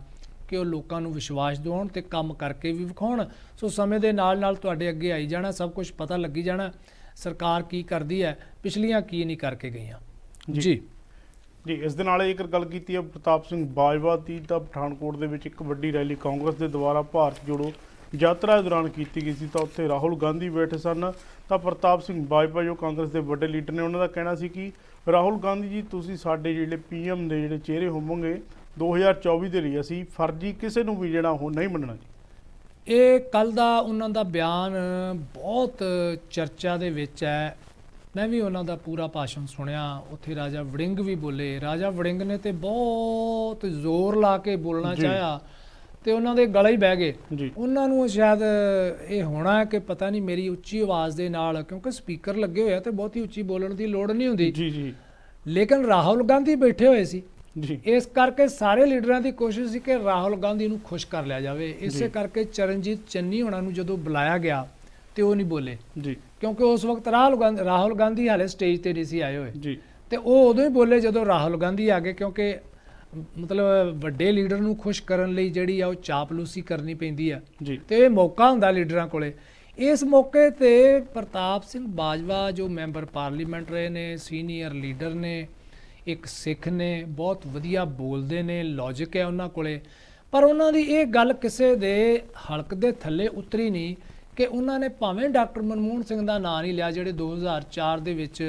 ਕਿ ਉਹ ਲੋਕਾਂ ਨੂੰ ਵਿਸ਼ਵਾਸ ਦਿਵਾਉਣ ਤੇ ਕੰਮ ਕਰਕੇ ਵੀ ਵਿਖਾਉਣ। ਸੋ ਸਮੇਂ ਦੇ ਨਾਲ ਨਾਲ ਤੁਹਾਡੇ ਅੱਗੇ ਆਈ ਜਾਣਾ, ਸਭ ਕੁਝ ਪਤਾ ਲੱਗੀ ਜਾਣਾ ਸਰਕਾਰ ਕੀ ਕਰਦੀ ਹੈ, ਪਿਛਲੀਆਂ ਕੀ ਨਹੀਂ ਕਰਕੇ ਗਈਆਂ। ਜੀ ਜੀ, ਇਸ ਦੇ ਨਾਲ ਜੇਕਰ ਗੱਲ ਕੀਤੀ ਹੈ ਪ੍ਰਤਾਪ ਸਿੰਘ ਬਾਜਵਾ ਦੀ, ਤਾਂ ਪਠਾਨਕੋਟ ਦੇ ਵਿੱਚ ਇੱਕ ਵੱਡੀ ਰੈਲੀ ਕਾਂਗਰਸ ਦੇ ਦੁਆਰਾ ਭਾਰਤ ਜੋੜੋ ਯਾਤਰਾ ਦੌਰਾਨ ਕੀਤੀ ਗਈ ਸੀ, ਤਾਂ ਉੱਥੇ ਰਾਹੁਲ ਗਾਂਧੀ ਬੈਠੇ ਸਨ। ਤਾਂ ਪ੍ਰਤਾਪ ਸਿੰਘ ਬਾਜਵਾ ਜੋ ਕਾਂਗਰਸ ਦੇ ਵੱਡੇ ਲੀਡਰ ਨੇ, ਉਹਨਾਂ ਦਾ ਕਹਿਣਾ ਸੀ ਕਿ ਰਾਹੁਲ ਗਾਂਧੀ ਜੀ ਤੁਸੀਂ ਸਾਡੇ ਜਿਹੜੇ ਪੀਐਮ ਦੇ ਜਿਹੜੇ ਚਿਹਰੇ ਹੋਵੋਗੇ 2024 ਦੇ ਲਈ, ਅਸੀਂ ਫਰਜ਼ੀ ਕਿਸੇ ਨੂੰ ਵੀ ਜਿਹੜਾ ਉਹ ਨਹੀਂ ਮੰਨਣਾ ਜੀ। ਇਹ ਕੱਲ ਦਾ ਉਹਨਾਂ ਦਾ ਬਿਆਨ ਬਹੁਤ ਚਰਚਾ ਦੇ ਵਿੱਚ ਹੈ। ਮੈਂ ਵੀ ਉਹਨਾਂ ਦਾ ਪੂਰਾ ਭਾਸ਼ਣ ਸੁਣਿਆ, ਉੱਥੇ ਰਾਜਾ ਵੜਿੰਗ ਵੀ ਬੋਲੇ। ਰਾਜਾ ਵੜਿੰਗ ਨੇ ਤੇ ਬਹੁਤ ਜ਼ੋਰ ਲਾ ਕੇ ਬੋਲਣਾ ਚਾਹਿਆ ਤੇ ਉਹਨਾਂ ਦੇ ਗਲੇ ਹੀ ਬਹਿ ਗਏ। ਉਹਨਾਂ ਨੂੰ ਸ਼ਾਇਦ ਇਹ ਹੋਣਾ ਕਿ ਪਤਾ ਨਹੀਂ ਮੇਰੀ ਉੱਚੀ ਆਵਾਜ਼ ਦੇ ਨਾਲ, ਕਿਉਂਕਿ ਸਪੀਕਰ ਲੱਗੇ ਹੋਏ ਆ ਤੇ ਬਹੁਤੀ ਉੱਚੀ ਬੋਲਣ ਦੀ ਲੋੜ ਨਹੀਂ ਹੁੰਦੀ ਜੀ। ਲੇਕਿਨ ਰਾਹੁਲ ਗਾਂਧੀ ਬੈਠੇ ਹੋਏ ਸੀ ਜੀ, ਇਸ ਕਰਕੇ ਸਾਰੇ ਲੀਡਰਾਂ ਦੀ ਕੋਸ਼ਿਸ਼ ਸੀ ਕਿ ਰਾਹੁਲ ਗਾਂਧੀ ਨੂੰ ਖੁਸ਼ ਕਰ ਲਿਆ ਜਾਵੇ। ਇਸੇ ਕਰਕੇ ਚਰਨਜੀਤ ਚੰਨੀ ਹੋਣਾ ਨੂੰ ਜਦੋਂ ਬੁਲਾਇਆ ਗਿਆ ਤੇ ਉਹ ਨਹੀਂ ਬੋਲੇ ਜੀ, ਕਿਉਂਕਿ ਉਸ ਵਕਤ ਰਾਹੁਲ ਗਾਂਧੀ ਹਾਲੇ ਸਟੇਜ ਤੇ ਨਹੀਂ ਸੀ ਆਏ ਹੋਏ ਜੀ, ਤੇ ਉਹ ਉਦੋਂ ਹੀ ਬੋਲੇ ਜਦੋਂ ਰਾਹੁਲ ਗਾਂਧੀ ਆ ਗਏ, ਕਿਉਂਕਿ ਮਤਲਬ ਵੱਡੇ ਲੀਡਰ ਨੂੰ ਖੁਸ਼ ਕਰਨ ਲਈ ਜਿਹੜੀ ਆ ਉਹ ਚਾਪਲੂਸੀ ਕਰਨੀ ਪੈਂਦੀ ਆ ਜੀ, ਤੇ ਇਹ ਮੌਕਾ ਹੁੰਦਾ ਲੀਡਰਾਂ ਕੋਲੇ। ਇਸ ਮੌਕੇ ਤੇ ਪ੍ਰਤਾਪ ਸਿੰਘ ਬਾਜਵਾ ਜੋ ਮੈਂਬਰ ਪਾਰਲੀਮੈਂਟ ਰਹੇ ਨੇ, ਸੀਨੀਅਰ ਲੀਡਰ ਨੇ, ਇੱਕ ਸਿੱਖ ਨੇ, ਬਹੁਤ ਵਧੀਆ ਬੋਲਦੇ ਨੇ, ਲੌਜਿਕ ਹੈ ਉਹਨਾਂ ਕੋਲੇ, ਪਰ ਉਹਨਾਂ ਦੀ ਇਹ ਗੱਲ ਕਿਸੇ ਦੇ ਹਲਕ ਦੇ ਥੱਲੇ ਉਤਰੀ ਨਹੀਂ ਕਿ ਉਹਨਾਂ ਨੇ ਭਾਵੇਂ ਡਾਕਟਰ ਮਨਮੋਹਨ ਸਿੰਘ ਦਾ ਨਾਂ ਨਹੀਂ ਲਿਆ, ਜਿਹੜੇ 2004 ਦੇ ਵਿੱਚ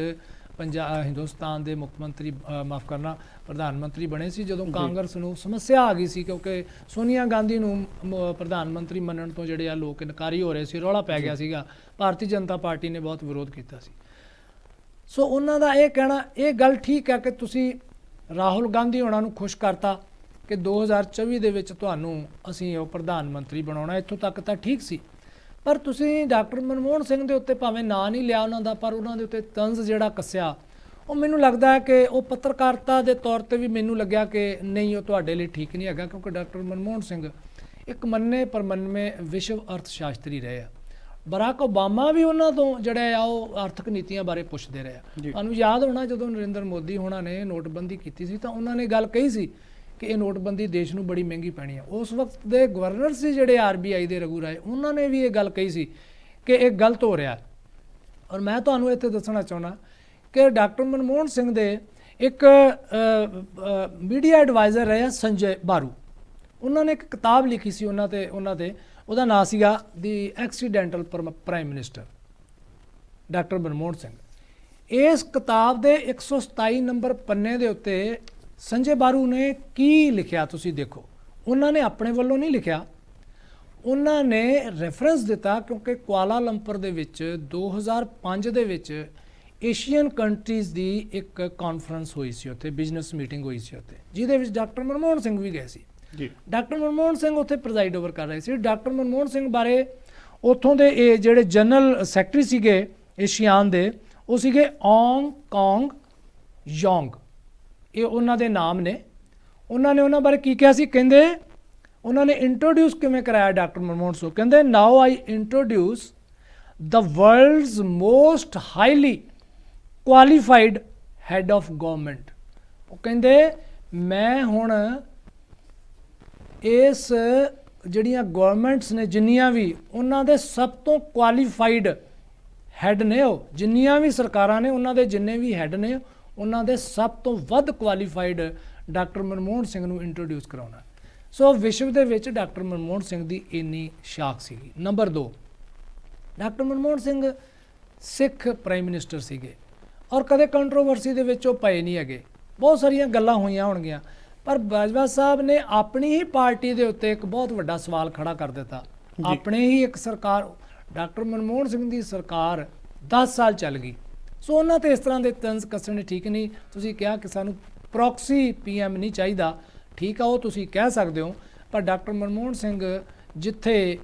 ਹਿੰਦੁਸਤਾਨ ਦੇ ਮੁੱਖ ਮੰਤਰੀ ਪ੍ਰਧਾਨ ਮੰਤਰੀ ਬਣੇ ਸੀ, ਜਦੋਂ ਕਾਂਗਰਸ ਨੂੰ ਸਮੱਸਿਆ ਆ ਗਈ ਸੀ ਕਿਉਂਕਿ ਸੋਨੀਆ ਗਾਂਧੀ ਨੂੰ ਪ੍ਰਧਾਨ ਮੰਤਰੀ ਮੰਨਣ ਤੋਂ ਜਿਹੜੇ ਆ ਲੋਕ ਇਨਕਾਰੀ ਹੋ ਰਹੇ ਸੀ, ਰੌਲਾ ਪੈ ਗਿਆ ਸੀਗਾ, ਭਾਰਤੀ ਜਨਤਾ ਪਾਰਟੀ ਨੇ ਬਹੁਤ ਵਿਰੋਧ ਕੀਤਾ ਸੀ। ਸੋ ਉਹਨਾਂ ਦਾ ਇਹ ਕਹਿਣਾ, ਇਹ ਗੱਲ ਠੀਕ ਹੈ ਕਿ ਤੁਸੀਂ ਰਾਹੁਲ ਗਾਂਧੀ ਹੋਣਾ ਨੂੰ ਖੁਸ਼ ਕਰਤਾ ਕਿ 2024 ਦੇ ਵਿੱਚ ਤੁਹਾਨੂੰ ਅਸੀਂ ਉਹ ਪ੍ਰਧਾਨ ਮੰਤਰੀ ਬਣਾਉਣਾ, ਇੱਥੋਂ ਤੱਕ ਤਾਂ ਠੀਕ ਸੀ। ਪਰ ਤੁਸੀਂ ਡਾਕਟਰ ਮਨਮੋਹਨ ਸਿੰਘ ਦੇ ਉੱਤੇ ਭਾਵੇਂ ਨਾਂ ਨਹੀਂ ਲਿਆ ਉਹਨਾਂ ਦਾ, ਪਰ ਉਹਨਾਂ ਦੇ ਉੱਤੇ ਤੰਜ਼ ਜਿਹੜਾ ਕੱਸਿਆ, ਉਹ ਮੈਨੂੰ ਲੱਗਦਾ ਹੈ ਕਿ ਉਹ ਪੱਤਰਕਾਰਤਾ ਦੇ ਤੌਰ ਤੇ ਵੀ ਮੈਨੂੰ ਲੱਗਿਆ ਕਿ ਨਹੀਂ, ਉਹ ਤੁਹਾਡੇ ਲਈ ਠੀਕ ਨਹੀਂ ਹੈਗਾ, ਕਿਉਂਕਿ ਡਾਕਟਰ ਮਨਮੋਹਨ ਸਿੰਘ ਇੱਕ ਮੰਨੇ ਪਰਮੰਨਵੇਂ ਵਿਸ਼ਵ ਅਰਥ ਸ਼ਾਸਤਰੀ ਰਹੇ ਆ। ਬਰਾਕ ਓਬਾਮਾ ਵੀ ਉਹਨਾਂ ਤੋਂ ਜਿਹੜੇ ਆ ਉਹ ਆਰਥਿਕ ਨੀਤੀਆਂ ਬਾਰੇ ਪੁੱਛਦੇ ਰਹੇ ਆ। ਤੁਹਾਨੂੰ ਯਾਦ ਹੋਣਾ ਜਦੋਂ ਨਰਿੰਦਰ ਮੋਦੀ ਹੋਣਾ ਨੇ ਨੋਟਬੰਦੀ ਕੀਤੀ ਸੀ ਤਾਂ ਉਹਨਾਂ ਨੇ ਗੱਲ ਕਹੀ ਸੀ ਕਿ ਇਹ ਨੋਟਬੰਦੀ ਦੇਸ਼ ਨੂੰ ਬੜੀ ਮਹਿੰਗੀ ਪੈਣੀ ਹੈ। ਉਸ ਵਕਤ ਦੇ ਗਵਰਨਰ ਸੀ ਜਿਹੜੇ RBI ਦੇ ਰਘੂ ਰਾਏ, ਉਹਨਾਂ ਨੇ ਵੀ ਇਹ ਗੱਲ ਕਹੀ ਸੀ ਕਿ ਇਹ ਗਲਤ ਹੋ ਰਿਹਾ। ਔਰ ਮੈਂ ਤੁਹਾਨੂੰ ਇੱਥੇ ਦੱਸਣਾ ਚਾਹੁੰਦਾ ਕਿ ਡਾਕਟਰ ਮਨਮੋਹਨ ਸਿੰਘ ਦੇ ਇੱਕ ਮੀਡੀਆ ਐਡਵਾਈਜ਼ਰ ਰਹੇ ਸੰਜੇ ਬਾਰੂ, ਉਹਨਾਂ ਨੇ ਇੱਕ ਕਿਤਾਬ ਲਿਖੀ ਸੀ ਉਹਨਾਂ ਤੇ ਉਹਦਾ ਨਾਂ ਸੀਗਾ ਦੀ accidental prime minister doctor Manmohan Singh. ਇਸ ਕਿਤਾਬ ਦੇ 127 ਨੰਬਰ ਪੰਨੇ ਦੇ ਉੱਤੇ ਸੰਜੇ ਬਾਰੂ ਨੇ ਕੀ ਲਿਖਿਆ ਤੁਸੀਂ ਦੇਖੋ। ਉਹਨਾਂ ਨੇ ਆਪਣੇ ਵੱਲੋਂ ਨਹੀਂ ਲਿਖਿਆ, ਉਹਨਾਂ ਨੇ ਰੈਫਰੈਂਸ ਦਿੱਤਾ ਕਿਉਂਕਿ ਕੁਆਲਾਲੰਪਰ ਦੇ ਵਿੱਚ 2005 ਦੇ ਵਿੱਚ ਏਸ਼ੀਅਨ ਕੰਟਰੀਜ਼ ਦੀ ਇੱਕ ਕਾਨਫਰੰਸ ਹੋਈ ਸੀ, ਉੱਥੇ ਬਿਜ਼ਨਸ ਮੀਟਿੰਗ ਹੋਈ ਸੀ ਉੱਥੇ, ਜਿਹਦੇ ਵਿੱਚ ਡਾਕਟਰ ਮਨਮੋਹਨ ਸਿੰਘ ਵੀ ਗਏ ਸੀ। ਡਾਕਟਰ ਮਨਮੋਹਨ ਸਿੰਘ ਉੱਥੇ ਪ੍ਰੈਜ਼ਾਈਡ ਓਵਰ ਕਰ ਰਹੇ ਸੀ। ਡਾਕਟਰ ਮਨਮੋਹਨ ਸਿੰਘ ਬਾਰੇ ਉੱਥੋਂ ਦੇ ਇਹ ਜਿਹੜੇ ਜਨਰਲ ਸੈਕਟਰੀ ਸੀਗੇ ਏਸ਼ੀਆਨ ਦੇ, ਉਹ ਸੀਗੇ ਔਂਗ ਕੌਂਗ ਯੋਂਗ, ਇਹ ਉਹਨਾਂ ਦੇ ਨਾਮ ਨੇ। ਉਹਨਾਂ ਨੇ ਉਹਨਾਂ ਬਾਰੇ ਕੀ ਕਿਹਾ ਸੀ, ਕਹਿੰਦੇ ਉਹਨਾਂ ਨੇ ਇੰਟਰੋਡਿਊਸ ਕਿਵੇਂ ਕਰਾਇਆ ਡਾਕਟਰ ਮਨਮੋਹਨ ਸਿੰਘ, ਕਹਿੰਦੇ now I introduce the world's most highly qualified head of government. ਉਹ ਕਹਿੰਦੇ ਮੈਂ ਹੁਣ ਇਸ ਜਿਹੜੀਆਂ ਗਵਰਨਮੈਂਟਸ ਨੇ ਜਿੰਨੀਆਂ ਵੀ, ਉਹਨਾਂ ਦੇ ਸਭ ਤੋਂ ਕੁਆਲੀਫਾਈਡ ਹੈਡ ਨੇ, ਉਹ ਜਿੰਨੀਆਂ ਵੀ ਸਰਕਾਰਾਂ ਨੇ ਉਹਨਾਂ ਦੇ ਜਿੰਨੇ ਵੀ ਹੈਡ ਨੇ, ਉਹਨਾਂ ਦੇ ਸਭ ਤੋਂ ਵੱਧ ਕੁਆਲੀਫਾਈਡ ਡਾਕਟਰ ਮਨਮੋਹਨ ਸਿੰਘ ਨੂੰ ਇੰਟਰੋਡਿਊਸ ਕਰਾਉਣਾ। ਸੋ ਵਿਸ਼ਵ ਦੇ ਵਿੱਚ ਡਾਕਟਰ ਮਨਮੋਹਨ ਸਿੰਘ ਦੀ ਇੰਨੀ ਸ਼ਾਖ ਸੀਗੀ। ਨੰਬਰ 2, ਡਾਕਟਰ ਮਨਮੋਹਨ ਸਿੰਘ ਸਿੱਖ ਪ੍ਰਾਈਮ ਮਿਨਿਸਟਰ ਸੀਗੇ ਔਰ ਕਦੇ ਕੰਟਰੋਵਰਸੀ ਦੇ ਵਿੱਚ ਉਹ ਪਏ ਨਹੀਂ ਹੈਗੇ। ਬਹੁਤ ਸਾਰੀਆਂ ਗੱਲਾਂ ਹੋਈਆਂ ਹੋਣਗੀਆਂ, ਪਰ ਬਾਜਵਾ ਸਾਹਿਬ ਨੇ ਆਪਣੀ ਹੀ ਪਾਰਟੀ ਦੇ ਉੱਤੇ ਇੱਕ ਬਹੁਤ ਵੱਡਾ ਸਵਾਲ ਖੜਾ ਕਰ ਦਿੱਤਾ। ਆਪਣੇ ਹੀ ਇੱਕ ਸਰਕਾਰ, ਡਾਕਟਰ ਮਨਮੋਹਨ ਸਿੰਘ ਦੀ ਸਰਕਾਰ 10 ਸਾਲ ਚੱਲ ਗਈ। ਸੋ ਉਹਨਾਂ ਤੇ ਇਸ ਤਰ੍ਹਾਂ ਦੇ ਤੰਜ਼ ਕੱਸਣੇ ਠੀਕ ਨਹੀਂ। ਤੁਸੀਂ ਕਿਹਾ ਕਿ ਸਾਨੂੰ ਪ੍ਰੋਕਸੀ PM ਨਹੀਂ ਚਾਹੀਦਾ, ਠੀਕ ਆ, ਉਹ ਤੁਸੀਂ ਕਹਿ ਸਕਦੇ ਹੋ, ਪਰ ਡਾਕਟਰ ਮਨਮੋਹਨ ਸਿੰਘ ਜਿੱਥੇ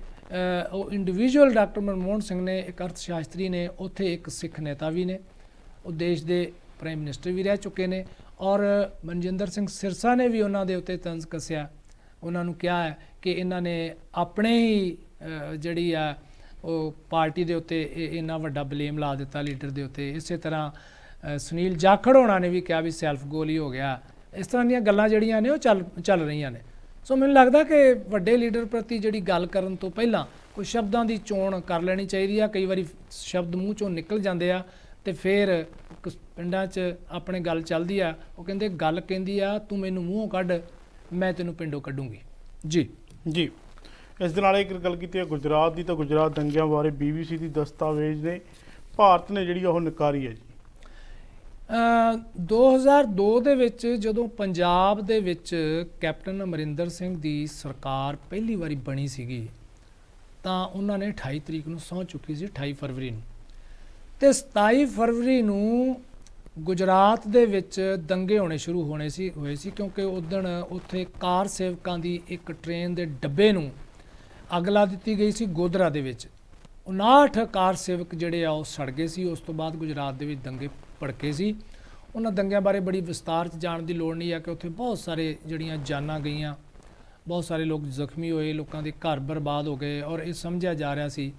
ਉਹ ਇੰਡੀਵਿਜੂਅਲ ਡਾਕਟਰ ਮਨਮੋਹਨ ਸਿੰਘ ਨੇ ਇੱਕ ਅਰਥ ਸ਼ਾਸਤਰੀ ਨੇ, ਉੱਥੇ ਇੱਕ ਸਿੱਖ ਨੇਤਾ ਵੀ ਨੇ, ਉਹ ਦੇਸ਼ ਦੇ ਪ੍ਰਾਈਮ ਮਿਨਿਸਟਰ ਵੀ ਰਹਿ ਚੁੱਕੇ ਨੇ। ਔਰ ਮਨਜਿੰਦਰ ਸਿੰਘ ਸਿਰਸਾ ਨੇ ਵੀ ਉਹਨਾਂ ਦੇ ਉੱਤੇ ਤੰਜ਼ ਕੱਸਿਆ, ਉਹਨਾਂ ਨੂੰ ਕਿਹਾ ਹੈ ਕਿ ਇਹਨਾਂ ਨੇ ਆਪਣੇ ਹੀ ਜਿਹੜੀ ਆ ਉਹ ਪਾਰਟੀ ਦੇ ਉੱਤੇ ਇੰਨਾ ਵੱਡਾ ਬਲੇਮ ਲਾ ਦਿੱਤਾ ਲੀਡਰ ਦੇ ਉੱਤੇ। ਇਸੇ ਤਰ੍ਹਾਂ ਸੁਨੀਲ ਜਾਖੜ ਹੋਣਾ ਨੇ ਵੀ ਕਿਹਾ ਵੀ ਸੈਲਫ ਗੋਲ ਹੀ ਹੋ ਗਿਆ। ਇਸ ਤਰ੍ਹਾਂ ਦੀਆਂ ਗੱਲਾਂ ਜਿਹੜੀਆਂ ਨੇ ਉਹ ਚੱਲ ਰਹੀਆਂ ਨੇ। ਸੋ ਮੈਨੂੰ ਲੱਗਦਾ ਕਿ ਵੱਡੇ ਲੀਡਰ ਪ੍ਰਤੀ ਜਿਹੜੀ ਗੱਲ ਕਰਨ ਤੋਂ ਪਹਿਲਾਂ ਕੋਈ ਸ਼ਬਦਾਂ ਦੀ ਚੋਣ ਕਰ ਲੈਣੀ ਚਾਹੀਦੀ ਆ। ਕਈ ਵਾਰੀ ਸ਼ਬਦ ਮੂੰਹ ਚੋਂ ਨਿਕਲ ਜਾਂਦੇ ਆ ਤੇ ਫਿਰ ਪਿੰਡਾਂ 'ਚ ਆਪਣੇ ਗੱਲ ਚੱਲਦੀ ਆ, ਉਹ ਕਹਿੰਦੇ ਗੱਲ ਕਹਿੰਦੀ ਆ ਤੂੰ ਮੈਨੂੰ ਮੂੰਹੋਂ ਕੱਢ, ਮੈਂ ਤੈਨੂੰ ਪਿੰਡੋਂ ਕੱਢੂੰਗੀ। ਜੀ ਜੀ, ਇਸ ਦੇ ਨਾਲ ਇੱਕ ਗੱਲ ਕੀਤੀ ਹੈ ਗੁਜਰਾਤ ਦੀ, ਤਾਂ ਗੁਜਰਾਤ ਦੰਗਿਆਂ ਬਾਰੇ BBC ਦੀ ਦਸਤਾਵੇਜ਼ ਨੇ ਭਾਰਤ ਨੇ ਜਿਹੜੀ ਉਹ ਨਕਾਰੀ ਹੈ ਜੀ। 2002 ਦੇ ਵਿੱਚ ਜਦੋਂ ਪੰਜਾਬ ਦੇ ਵਿੱਚ ਕੈਪਟਨ ਅਮਰਿੰਦਰ ਸਿੰਘ ਦੀ ਸਰਕਾਰ ਪਹਿਲੀ ਵਾਰੀ ਬਣੀ ਸੀਗੀ ਤਾਂ ਉਹਨਾਂ ਨੇ 28 ਤਰੀਕ ਨੂੰ ਸਹੁੰ ਚੁੱਕੀ ਸੀ, 28 ਫਰਵਰੀ ਨੂੰ, ਤੇ 27 ਫਰਵਰੀ ਨੂੰ ਗੁਜਰਾਤ ਦੇ ਵਿੱਚ ਦੰਗੇ ਹੋਏ ਸੀ ਕਿਉਂਕਿ ਉਦਣ ਉੱਥੇ ਕਾਰ ਸੇਵਕਾਂ ਦੀ ਇੱਕ ਟ੍ਰੇਨ ਦੇ ਡੱਬੇ ਨੂੰ ਅੱਗ ਲਾ ਦਿੱਤੀ ਗਈ ਸੀ ਗੋਧਰਾ ਦੇ ਵਿੱਚ। 59 ਕਾਰ ਸੇਵਕ ਜਿਹੜੇ ਆ ਉਹ ਸੜ ਗਏ ਸੀ। ਉਸ ਤੋਂ ਬਾਅਦ ਗੁਜਰਾਤ ਦੇ ਵਿੱਚ ਦੰਗੇ ਭੜਕੇ ਸੀ। ਉਹਨਾਂ ਦੰਗਿਆਂ ਬਾਰੇ ਬੜੀ ਵਿਸਤਾਰ 'ਚ ਜਾਣ ਦੀ ਲੋੜ ਨਹੀਂ ਹੈ ਕਿ ਉੱਥੇ ਬਹੁਤ ਸਾਰੇ ਜਿਹੜੀਆਂ ਜਾਨਾਂ ਗਈਆਂ, ਬਹੁਤ ਸਾਰੇ ਲੋਕ ਜ਼ਖਮੀ ਹੋਏ, ਲੋਕਾਂ ਦੇ ਘਰ ਬਰਬਾਦ ਹੋ ਗਏ ਔਰ ਇਹ ਸਮਝਿਆ ਜਾ ਰਿਹਾ ਸੀ,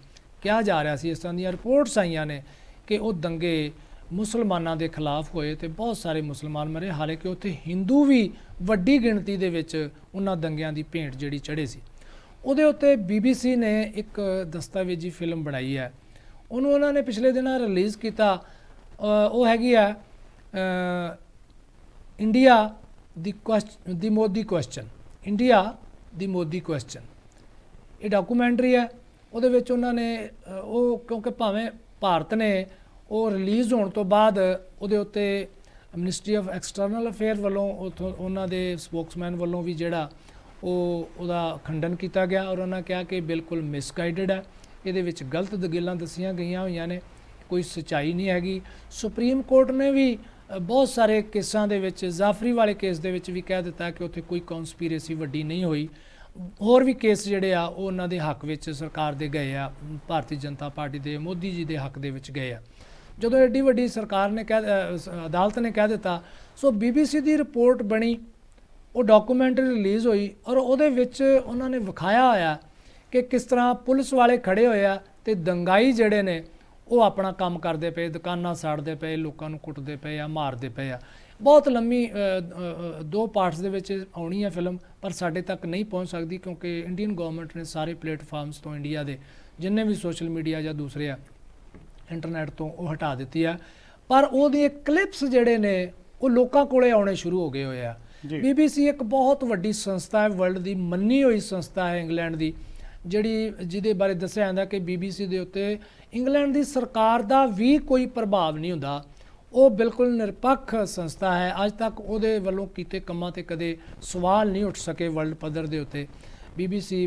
ਕਿਹਾ ਜਾ ਰਿਹਾ ਸੀ, ਇਸ ਤਰ੍ਹਾਂ ਦੀਆਂ ਰਿਪੋਰਟਸ ਆਈਆਂ ਨੇ ਕਿ ਉਹ ਦੰਗੇ ਮੁਸਲਮਾਨਾਂ ਦੇ ਖਿਲਾਫ ਹੋਏ ਤੇ ਬਹੁਤ ਸਾਰੇ ਮੁਸਲਮਾਨ ਮਰੇ। ਹਾਲਾਂਕਿ ਉੱਥੇ ਹਿੰਦੂ ਵੀ ਵੱਡੀ ਗਿਣਤੀ ਦੇ ਵਿੱਚ ਉਹਨਾਂ ਦੰਗਿਆਂ ਦੀ ਭੇਂਟ ਜਿਹੜੀ ਚੜ੍ਹੇ ਸੀ। ਉਹਦੇ ਉੱਤੇ BBC ਨੇ ਇੱਕ ਦਸਤਾਵੇਜ਼ੀ ਫਿਲਮ ਬਣਾਈ ਹੈ, ਉਹਨੂੰ ਉਹਨਾਂ ਨੇ ਪਿਛਲੇ ਦਿਨਾਂ ਰਿਲੀਜ਼ ਕੀਤਾ। ਉਹ ਹੈਗੀ ਆ ਇੰਡੀਆ ਦੀ ਮੋਦੀ ਕੁਐਸਚਨ, ਇੰਡੀਆ ਦੀ ਮੋਦੀ ਕੁਐਸਚਨ। ਇਹ ਡਾਕੂਮੈਂਟਰੀ ਹੈ। ਉਹਦੇ ਵਿੱਚ ਉਹਨਾਂ ਨੇ ਉਹ ਕਿਉਂਕਿ ਭਾਵੇਂ ਭਾਰਤ ਨੇ ਉਹ ਰਿਲੀਜ਼ ਹੋਣ ਤੋਂ ਬਾਅਦ ਉਹਦੇ ਉੱਤੇ ਮਿਨਿਸਟਰੀ ਆਫ ਐਕਸਟਰਨਲ ਅਫੇਅਰ ਵੱਲੋਂ ਉੱਥੋਂ ਉਹਨਾਂ ਦੇ ਸਪੋਕਸਮੈਨ ਵੱਲੋਂ ਵੀ ਜਿਹੜਾ ਉਹਦਾ ਖੰਡਨ ਕੀਤਾ ਗਿਆ ਔਰ ਉਹਨਾਂ ਕਿਹਾ ਕਿ ਬਿਲਕੁਲ ਮਿਸਗਾਈਡਡ ਹੈ, ਇਹਦੇ ਵਿੱਚ ਗਲਤ ਗੱਲਾਂ ਦੱਸੀਆਂ ਗਈਆਂ ਹੋਈਆਂ ਨੇ, ਕੋਈ ਸੱਚਾਈ ਨਹੀਂ ਹੈਗੀ। ਸੁਪਰੀਮ ਕੋਰਟ ਨੇ ਵੀ ਬਹੁਤ ਸਾਰੇ ਕੇਸਾਂ ਦੇ ਵਿੱਚ, ਜਾਫਰੀ ਵਾਲੇ ਕੇਸ ਦੇ ਵਿੱਚ ਵੀ ਕਹਿ ਦਿੱਤਾ ਕਿ ਉੱਥੇ ਕੋਈ ਕਨਸਪੀਰੇਸੀ ਵੱਡੀ ਨਹੀਂ ਹੋਈ। ਹੋਰ ਵੀ ਕੇਸ ਜਿਹੜੇ ਆ ਉਹ ਉਹਨਾਂ ਦੇ ਹੱਕ ਵਿੱਚ ਸਰਕਾਰ ਦੇ ਗਏ ਆ, ਭਾਰਤੀ ਜਨਤਾ ਪਾਰਟੀ ਦੇ, ਮੋਦੀ ਜੀ ਦੇ ਹੱਕ ਦੇ ਵਿੱਚ ਗਏ ਆ। ਜਦੋਂ ਐਡੀ ਵੱਡੀ ਸਰਕਾਰ ਨੇ ਅਦਾਲਤ ਨੇ ਕਹਿ ਦਿੱਤਾ, ਸੋ BBC ਦੀ ਰਿਪੋਰਟ ਬਣੀ, ਉਹ ਡਾਕੂਮੈਂਟਰੀ ਰਿਲੀਜ਼ ਹੋਈ ਔਰ ਉਹਦੇ ਵਿੱਚ ਉਹਨਾਂ ਨੇ ਵਿਖਾਇਆ ਹੋਇਆ ਕਿ ਕਿਸ ਤਰ੍ਹਾਂ ਪੁਲਿਸ ਵਾਲੇ ਖੜੇ ਹੋਏ ਆ ਤੇ ਦੰਗਾਈ ਜਿਹੜੇ ਨੇ ਉਹ ਆਪਣਾ ਕੰਮ ਕਰਦੇ ਪਏ, ਦੁਕਾਨਾਂ ਸਾੜਦੇ ਪਏ, ਲੋਕਾਂ ਨੂੰ ਕੁੱਟਦੇ ਪਏ ਆ, ਮਾਰਦੇ ਪਏ ਆ। ਬਹੁਤ ਲੰਮੀ 2 ਪਾਰਟਸ ਦੇ ਵਿੱਚ ਆਉਣੀ ਹੈ ਫਿਲਮ, ਪਰ ਸਾਡੇ ਤੱਕ ਨਹੀਂ ਪਹੁੰਚ ਸਕਦੀ ਕਿਉਂਕਿ ਇੰਡੀਅਨ ਗਵਰਨਮੈਂਟ ਨੇ ਸਾਰੇ ਪਲੇਟਫਾਰਮਸ ਤੋਂ, ਇੰਡੀਆ ਦੇ ਜਿੰਨੇ ਵੀ ਸੋਸ਼ਲ ਮੀਡੀਆ ਜਾਂ ਦੂਸਰੇ ਆ ਇੰਟਰਨੈਟ ਤੋਂ, ਉਹ ਹਟਾ ਦਿੱਤੀ ਆ। ਪਰ ਉਹਦੇ ਕਲਿੱਪਸ ਜਿਹੜੇ ਨੇ ਉਹ ਲੋਕਾਂ ਕੋਲੇ ਆਉਣੇ ਸ਼ੁਰੂ ਹੋ ਗਏ ਹੋਏ ਆ। BBC ਇੱਕ ਬਹੁਤ ਵੱਡੀ ਸੰਸਥਾ ਹੈ, ਵਰਲਡ ਦੀ ਮੰਨੀ ਹੋਈ ਸੰਸਥਾ ਹੈ ਇੰਗਲੈਂਡ ਦੀ, ਜਿਹਦੇ ਬਾਰੇ ਦੱਸਿਆ ਜਾਂਦਾ ਕਿ BBC ਦੇ ਉੱਤੇ ਇੰਗਲੈਂਡ ਦੀ ਸਰਕਾਰ ਦਾ ਵੀ ਕੋਈ ਪ੍ਰਭਾਵ ਨਹੀਂ ਹੁੰਦਾ। ਉਹ ਬਿਲਕੁਲ ਨਿਰਪੱਖ ਸੰਸਥਾ ਹੈ। ਅੱਜ ਤੱਕ ਉਹਦੇ ਵੱਲੋਂ ਕੀਤੇ ਕੰਮਾਂ ਤੇ ਕਦੇ ਸਵਾਲ ਨਹੀਂ ਉੱਠ ਸਕੇ ਵਰਲਡ ਪੱਧਰ ਦੇ ਉੱਤੇ। BBC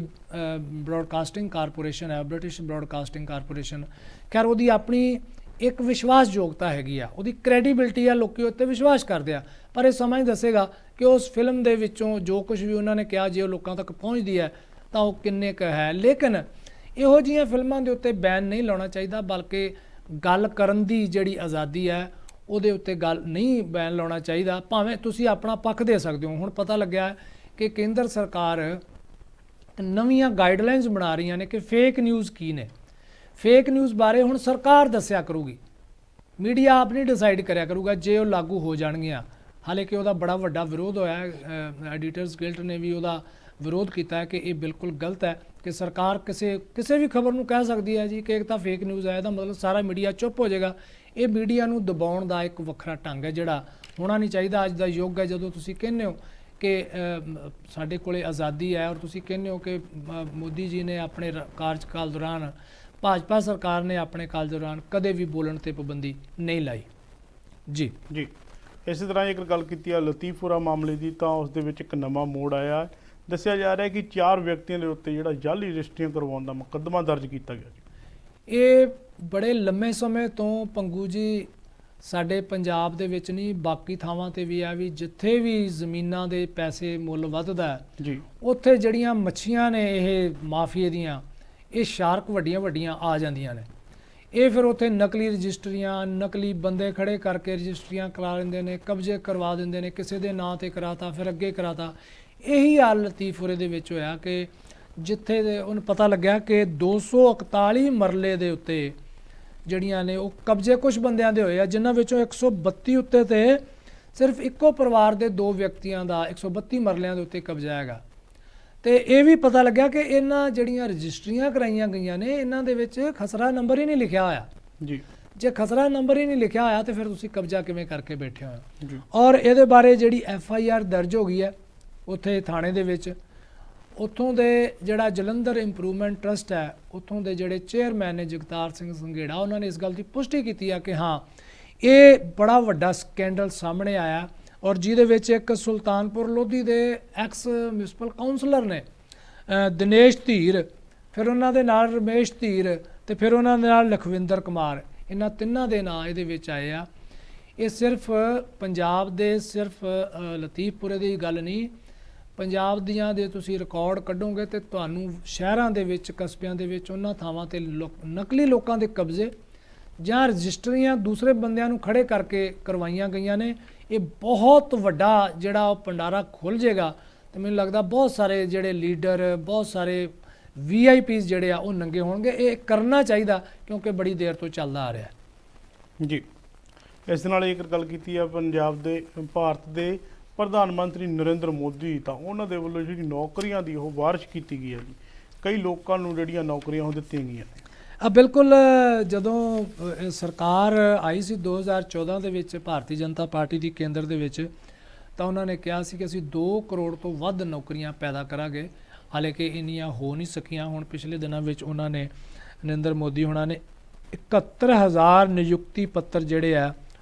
ਬ੍ਰੌਡਕਾਸਟਿੰਗ ਕਾਰਪੋਰੇਸ਼ਨ ਹੈ, ਬ੍ਰਿਟਿਸ਼ ਬ੍ਰੌਡਕਾਸਟਿੰਗ ਕਾਰਪੋਰੇਸ਼ਨ। ਖੈਰ ਉਹਦੀ ਆਪਣੀ ਇੱਕ ਵਿਸ਼ਵਾਸਯੋਗਤਾ ਹੈਗੀ ਆ, ਉਹਦੀ ਕ੍ਰੈਡੀਬਿਲਿਟੀ ਆ, ਲੋਕੀ ਉੱਤੇ ਵਿਸ਼ਵਾਸ ਕਰਦੇ ਆ। ਪਰ ਇਹ ਸਮਾਂ ਹੀ ਦੱਸੇਗਾ ਕਿ ਉਸ ਫਿਲਮ ਦੇ ਵਿੱਚੋਂ ਜੋ ਕੁਝ ਵੀ ਉਹਨਾਂ ਨੇ ਕਿਹਾ ਜੇ ਉਹ ਲੋਕਾਂ ਤੱਕ ਪਹੁੰਚਦੀ ਹੈ ਤਾਂ ਉਹ ਕਿੰਨੇ ਕੁ ਹੈ। ਲੇਕਿਨ ਇਹੋ ਜਿਹੀਆਂ ਫਿਲਮਾਂ ਦੇ ਉੱਤੇ ਬੈਨ ਨਹੀਂ ਲਾਉਣਾ ਚਾਹੀਦਾ, ਬਲਕਿ ਗੱਲ ਕਰਨ ਦੀ ਜਿਹੜੀ ਆਜ਼ਾਦੀ ਹੈ ਉਹਦੇ ਉੱਤੇ ਗੱਲ ਨਹੀਂ ਬੈਨ ਲਾਉਣਾ ਚਾਹੀਦਾ। ਭਾਵੇਂ ਤੁਸੀਂ ਆਪਣਾ ਪੱਖ ਦੇ ਸਕਦੇ ਹੋ। ਹੁਣ ਪਤਾ ਲੱਗਿਆ ਕਿ ਕੇਂਦਰ ਸਰਕਾਰ ਨਵੀਆਂ ਗਾਈਡਲਾਈਨਸ ਬਣਾ ਰਹੀਆਂ ਨੇ ਕਿ ਫੇਕ ਨਿਊਜ਼ ਕੀ ਨੇ। ਫੇਕ ਨਿਊਜ਼ ਬਾਰੇ ਹੁਣ ਸਰਕਾਰ ਦੱਸਿਆ ਕਰੂਗੀ, ਮੀਡੀਆ ਆਪ ਨਹੀਂ ਡਿਸਾਈਡ ਕਰਿਆ ਕਰੂਗਾ ਜੇ ਉਹ ਲਾਗੂ ਹੋ ਜਾਣਗੀਆਂ। ਹਾਲਾਂਕਿ ਉਹਦਾ ਬੜਾ ਵੱਡਾ ਵਿਰੋਧ ਹੋਇਆ, ਐਡੀਟਰਸ ਗਿਲਡ ਨੇ ਵੀ ਉਹਦਾ ਵਿਰੋਧ ਕੀਤਾ ਕਿ ਇਹ ਬਿਲਕੁਲ ਗਲਤ ਹੈ ਕਿ ਸਰਕਾਰ ਕਿਸੇ ਵੀ ਖਬਰ ਨੂੰ ਕਹਿ ਸਕਦੀ ਹੈ ਜੀ ਕਿ ਇੱਕ ਤਾਂ ਫੇਕ ਨਿਊਜ਼ ਹੈ, ਇਹਦਾ ਮਤਲਬ ਸਾਰਾ ਮੀਡੀਆ ਚੁੱਪ ਹੋ ਜਾਏਗਾ। ਇਹ ਮੀਡੀਆ ਨੂੰ ਦਬਾਉਣ ਦਾ ਇੱਕ ਵੱਖਰਾ ਢੰਗ ਹੈ ਜਿਹੜਾ ਹੋਣਾ ਨਹੀਂ ਚਾਹੀਦਾ। ਅੱਜ ਦਾ ਯੁੱਗ ਹੈ ਜਦੋਂ ਤੁਸੀਂ ਕਹਿੰਦੇ ਹੋ ਕਿ ਸਾਡੇ ਕੋਲੇ ਆਜ਼ਾਦੀ ਹੈ ਔਰ ਤੁਸੀਂ ਕਹਿੰਦੇ ਹੋ ਕਿ ਮੋਦੀ ਜੀ ਨੇ ਆਪਣੇ ਕਾਰਜਕਾਲ ਦੌਰਾਨ, ਭਾਜਪਾ ਸਰਕਾਰ ਨੇ ਆਪਣੇ ਕਾਲ ਦੌਰਾਨ ਕਦੇ ਵੀ ਬੋਲਣ ਤੇ ਪਾਬੰਦੀ ਨਹੀਂ ਲਾਈ। ਜੀ ਜੀ, ਇਸੇ ਤਰ੍ਹਾਂ ਇੱਕ ਗੱਲ ਕੀਤੀ ਹੈ ਲਤੀਫਪੁਰਾ ਮਾਮਲੇ ਦੀ, ਤਾਂ ਉਸ ਦੇ ਵਿੱਚ ਇੱਕ ਨਵਾਂ ਮੋੜ ਆਇਆ। ਦੱਸਿਆ ਜਾ ਰਿਹਾ ਕਿ 4 ਵਿਅਕਤੀਆਂ ਦੇ ਉੱਤੇ ਜਿਹੜਾ ਜਾਲੀ ਰਜਿਸਟਰੀਆਂ ਕਰਵਾਉਣ ਦਾ ਮੁਕੱਦਮਾ ਦਰਜ ਕੀਤਾ ਗਿਆ ਜੀ। ਇਹ ਬੜੇ ਲੰਮੇ ਸਮੇਂ ਤੋਂ ਪੰਗੂ ਜੀ ਸਾਡੇ ਪੰਜਾਬ ਦੇ ਵਿੱਚ ਨਹੀਂ, ਬਾਕੀ ਥਾਵਾਂ ਤੇ ਵੀ ਆ, ਵੀ ਜਿੱਥੇ ਵੀ ਜ਼ਮੀਨਾਂ ਦੇ ਪੈਸੇ ਮੁੱਲ ਵੱਧਦਾ ਜੀ, ਉੱਥੇ ਜਿਹੜੀਆਂ ਮੱਛੀਆਂ ਨੇ ਇਹ ਮਾਫੀਏ ਦੀਆਂ, ਇਹ ਸ਼ਾਰਕ ਵੱਡੀਆਂ ਆ ਜਾਂਦੀਆਂ ਨੇ। ਇਹ ਫਿਰ ਉੱਥੇ ਨਕਲੀ ਰਜਿਸਟਰੀਆਂ, ਨਕਲੀ ਬੰਦੇ ਖੜੇ ਕਰਕੇ ਰਜਿਸਟਰੀਆਂ ਕਰਾ ਲੈਂਦੇ ਨੇ, ਕਬਜ਼ੇ ਕਰਵਾ ਦਿੰਦੇ ਨੇ, ਕਿਸੇ ਦੇ ਨਾਂ ਤੇ ਕਰਾਤਾ ਫਿਰ ਅੱਗੇ ਕਰਾਤਾ। ਇਹੀ ਹਾਲ ਲਤੀਫਪੁਰੇ ਦੇ ਵਿੱਚ ਹੋਇਆ ਕਿ ਜਿੱਥੇ ਉਹਨੂੰ ਪਤਾ ਲੱਗਿਆ ਕਿ 241 ਮਰਲੇ ਦੇ ਉੱਤੇ ਜਿਹੜੀਆਂ ਨੇ ਉਹ ਕਬਜ਼ੇ ਕੁਝ ਬੰਦਿਆਂ ਦੇ ਹੋਏ ਆ, ਜਿਨ੍ਹਾਂ ਵਿੱਚੋਂ 132 ਉੱਤੇ ਤੇ ਸਿਰਫ ਇੱਕੋ ਪਰਿਵਾਰ ਦੇ 2 ਵਿਅਕਤੀਆਂ ਦਾ 132 ਮਰਲਿਆਂ ਦੇ ਉੱਤੇ ਕਬਜ਼ਾ ਹੈਗਾ। ਤੇ ਇਹ ਵੀ ਪਤਾ ਲੱਗਿਆ ਕਿ ਇਹਨਾਂ ਜਿਹੜੀਆਂ ਰਜਿਸਟਰੀਆਂ ਕਰਾਈਆਂ ਗਈਆਂ ਨੇ ਇਹਨਾਂ ਦੇ ਵਿੱਚ ਖਸਰਾ ਨੰਬਰ ਹੀ ਨਹੀਂ ਲਿਖਿਆ ਹੋਇਆ ਜੀ। ਜੇ ਖਸਰਾ ਨੰਬਰ ਹੀ ਨਹੀਂ ਲਿਖਿਆ ਹੋਇਆ ਤੇ ਫਿਰ ਤੁਸੀਂ ਕਬਜ਼ਾ ਕਿਵੇਂ ਕਰਕੇ ਬੈਠੇ ਹੋ ਜੀ। ਔਰ ਇਹਦੇ ਬਾਰੇ ਜਿਹੜੀ FIR ਦਰਜ ਹੋ ਗਈ ਹੈ ਉੱਥੇ ਥਾਣੇ ਦੇ ਵਿੱਚ, ਉੱਥੋਂ ਦੇ ਜਿਹੜਾ ਜਲੰਧਰ ਇੰਪਰੂਵਮੈਂਟ ਟਰਸਟ ਹੈ ਉੱਥੋਂ ਦੇ ਜਿਹੜੇ ਚੇਅਰਮੈਨ ਨੇ ਜਗਤਾਰ ਸਿੰਘ ਸੰਘੇੜਾ, ਉਹਨਾਂ ਨੇ ਇਸ ਗੱਲ ਦੀ ਪੁਸ਼ਟੀ ਕੀਤੀ ਆ ਕਿ ਹਾਂ ਇਹ ਬੜਾ ਵੱਡਾ ਸਕੈਂਡਲ ਸਾਹਮਣੇ ਆਇਆ ਔਰ ਜਿਹਦੇ ਵਿੱਚ ਇੱਕ ਸੁਲਤਾਨਪੁਰ ਲੋਧੀ ਦੇ ਐਕਸ ਮਿਊਨਿਸਪਲ ਕਾਉਂਸਲਰ ਨੇ ਦਿਨੇਸ਼ ਧੀਰ, ਫਿਰ ਉਹਨਾਂ ਦੇ ਨਾਲ ਰਮੇਸ਼ ਧੀਰ ਤੇ ਫਿਰ ਉਹਨਾਂ ਦੇ ਨਾਲ ਲਖਵਿੰਦਰ ਕੁਮਾਰ, ਇਹਨਾਂ ਤਿੰਨਾਂ ਦੇ ਨਾਂ ਇਹਦੇ ਵਿੱਚ ਆਏ ਆ। ਇਹ ਸਿਰਫ ਪੰਜਾਬ ਦੇ ਸਿਰਫ ਲਤੀਫਪੁਰੇ ਦੀ ਗੱਲ ਨਹੀਂ, ਪੰਜਾਬ ਦੀਆਂ ਦੇ ਤੁਸੀਂ ਰਿਕਾਰਡ ਕੱਢੋਗੇ ਤੇ ਤੁਹਾਨੂੰ ਸ਼ਹਿਰਾਂ ਦੇ ਵਿੱਚ ਕਸਬਿਆਂ ਦੇ ਵਿੱਚ ਉਹਨਾਂ ਥਾਵਾਂ ਤੇ ਨਕਲੀ ਲੋਕਾਂ ਦੇ ਕਬਜ਼ੇ ਜਾਂ ਰਜਿਸਟਰੀਆਂ ਦੂਸਰੇ ਬੰਦਿਆਂ ਨੂੰ ਖੜੇ ਕਰਕੇ ਕਰਵਾਈਆਂ ਗਈਆਂ ਨੇ। ਇਹ ਬਹੁਤ ਵੱਡਾ ਜਿਹੜਾ ਉਹ ਭੰਡਾਰਾ ਖੁੱਲ ਜਾਏਗਾ ਤੇ ਮੈਨੂੰ ਲੱਗਦਾ ਬਹੁਤ ਸਾਰੇ ਜਿਹੜੇ ਲੀਡਰ, ਬਹੁਤ ਸਾਰੇ VIPs ਜਿਹੜੇ ਆ ਉਹ ਨੰਗੇ ਹੋਣਗੇ। ਇਹ ਕਰਨਾ ਚਾਹੀਦਾ ਕਿਉਂਕਿ ਬੜੀ ਦੇਰ ਤੋਂ ਚੱਲਦਾ ਆ ਰਿਹਾ ਜੀ। ਇਸ ਦੇ ਨਾਲ ਇੱਕ ਗੱਲ ਕੀਤੀ ਆ ਪੰਜਾਬ ਦੇ ਭਾਰਤ ਦੇ ਪ੍ਰਧਾਨ ਮੰਤਰੀ ਨਰਿੰਦਰ ਮੋਦੀ, ਤਾਂ ਉਹਨਾਂ ਦੇ ਵੱਲੋਂ ਜਿਹੜੀ ਨੌਕਰੀਆਂ ਦੀ ਉਹ ਬਾਰਿਸ਼ ਕੀਤੀ ਗਈ ਹੈ ਜੀ। ਕਈ ਲੋਕਾਂ ਨੂੰ ਜਿਹੜੀਆਂ ਨੌਕਰੀਆਂ ਉਹ ਦਿੱਤੀਆਂ ਗਈਆਂ ਨੇ। ਬਿਲਕੁਲ, ਜਦੋਂ ਸਰਕਾਰ ਆਈ ਸੀ 2014 ਦੇ ਵਿੱਚ ਭਾਰਤੀ ਜਨਤਾ ਪਾਰਟੀ ਦੀ ਕੇਂਦਰ ਦੇ ਵਿੱਚ, ਤਾਂ ਉਹਨਾਂ ਨੇ ਕਿਹਾ ਸੀ ਕਿ ਅਸੀਂ 2 ਕਰੋੜ ਤੋਂ ਵੱਧ ਨੌਕਰੀਆਂ ਪੈਦਾ ਕਰਾਂਗੇ। ਹਾਲਾਂਕਿ ਇੰਨੀਆਂ ਹੋ ਨਹੀਂ ਸਕੀਆਂ। ਹੁਣ ਪਿਛਲੇ ਦਿਨਾਂ ਵਿੱਚ ਉਹਨਾਂ ਨੇ ਨਰਿੰਦਰ ਮੋਦੀ ਹੋਣਾ ਨੇ 71,000 ਨਿਯੁਕਤੀ ਪੱਤਰ ਜਿਹੜੇ ਆ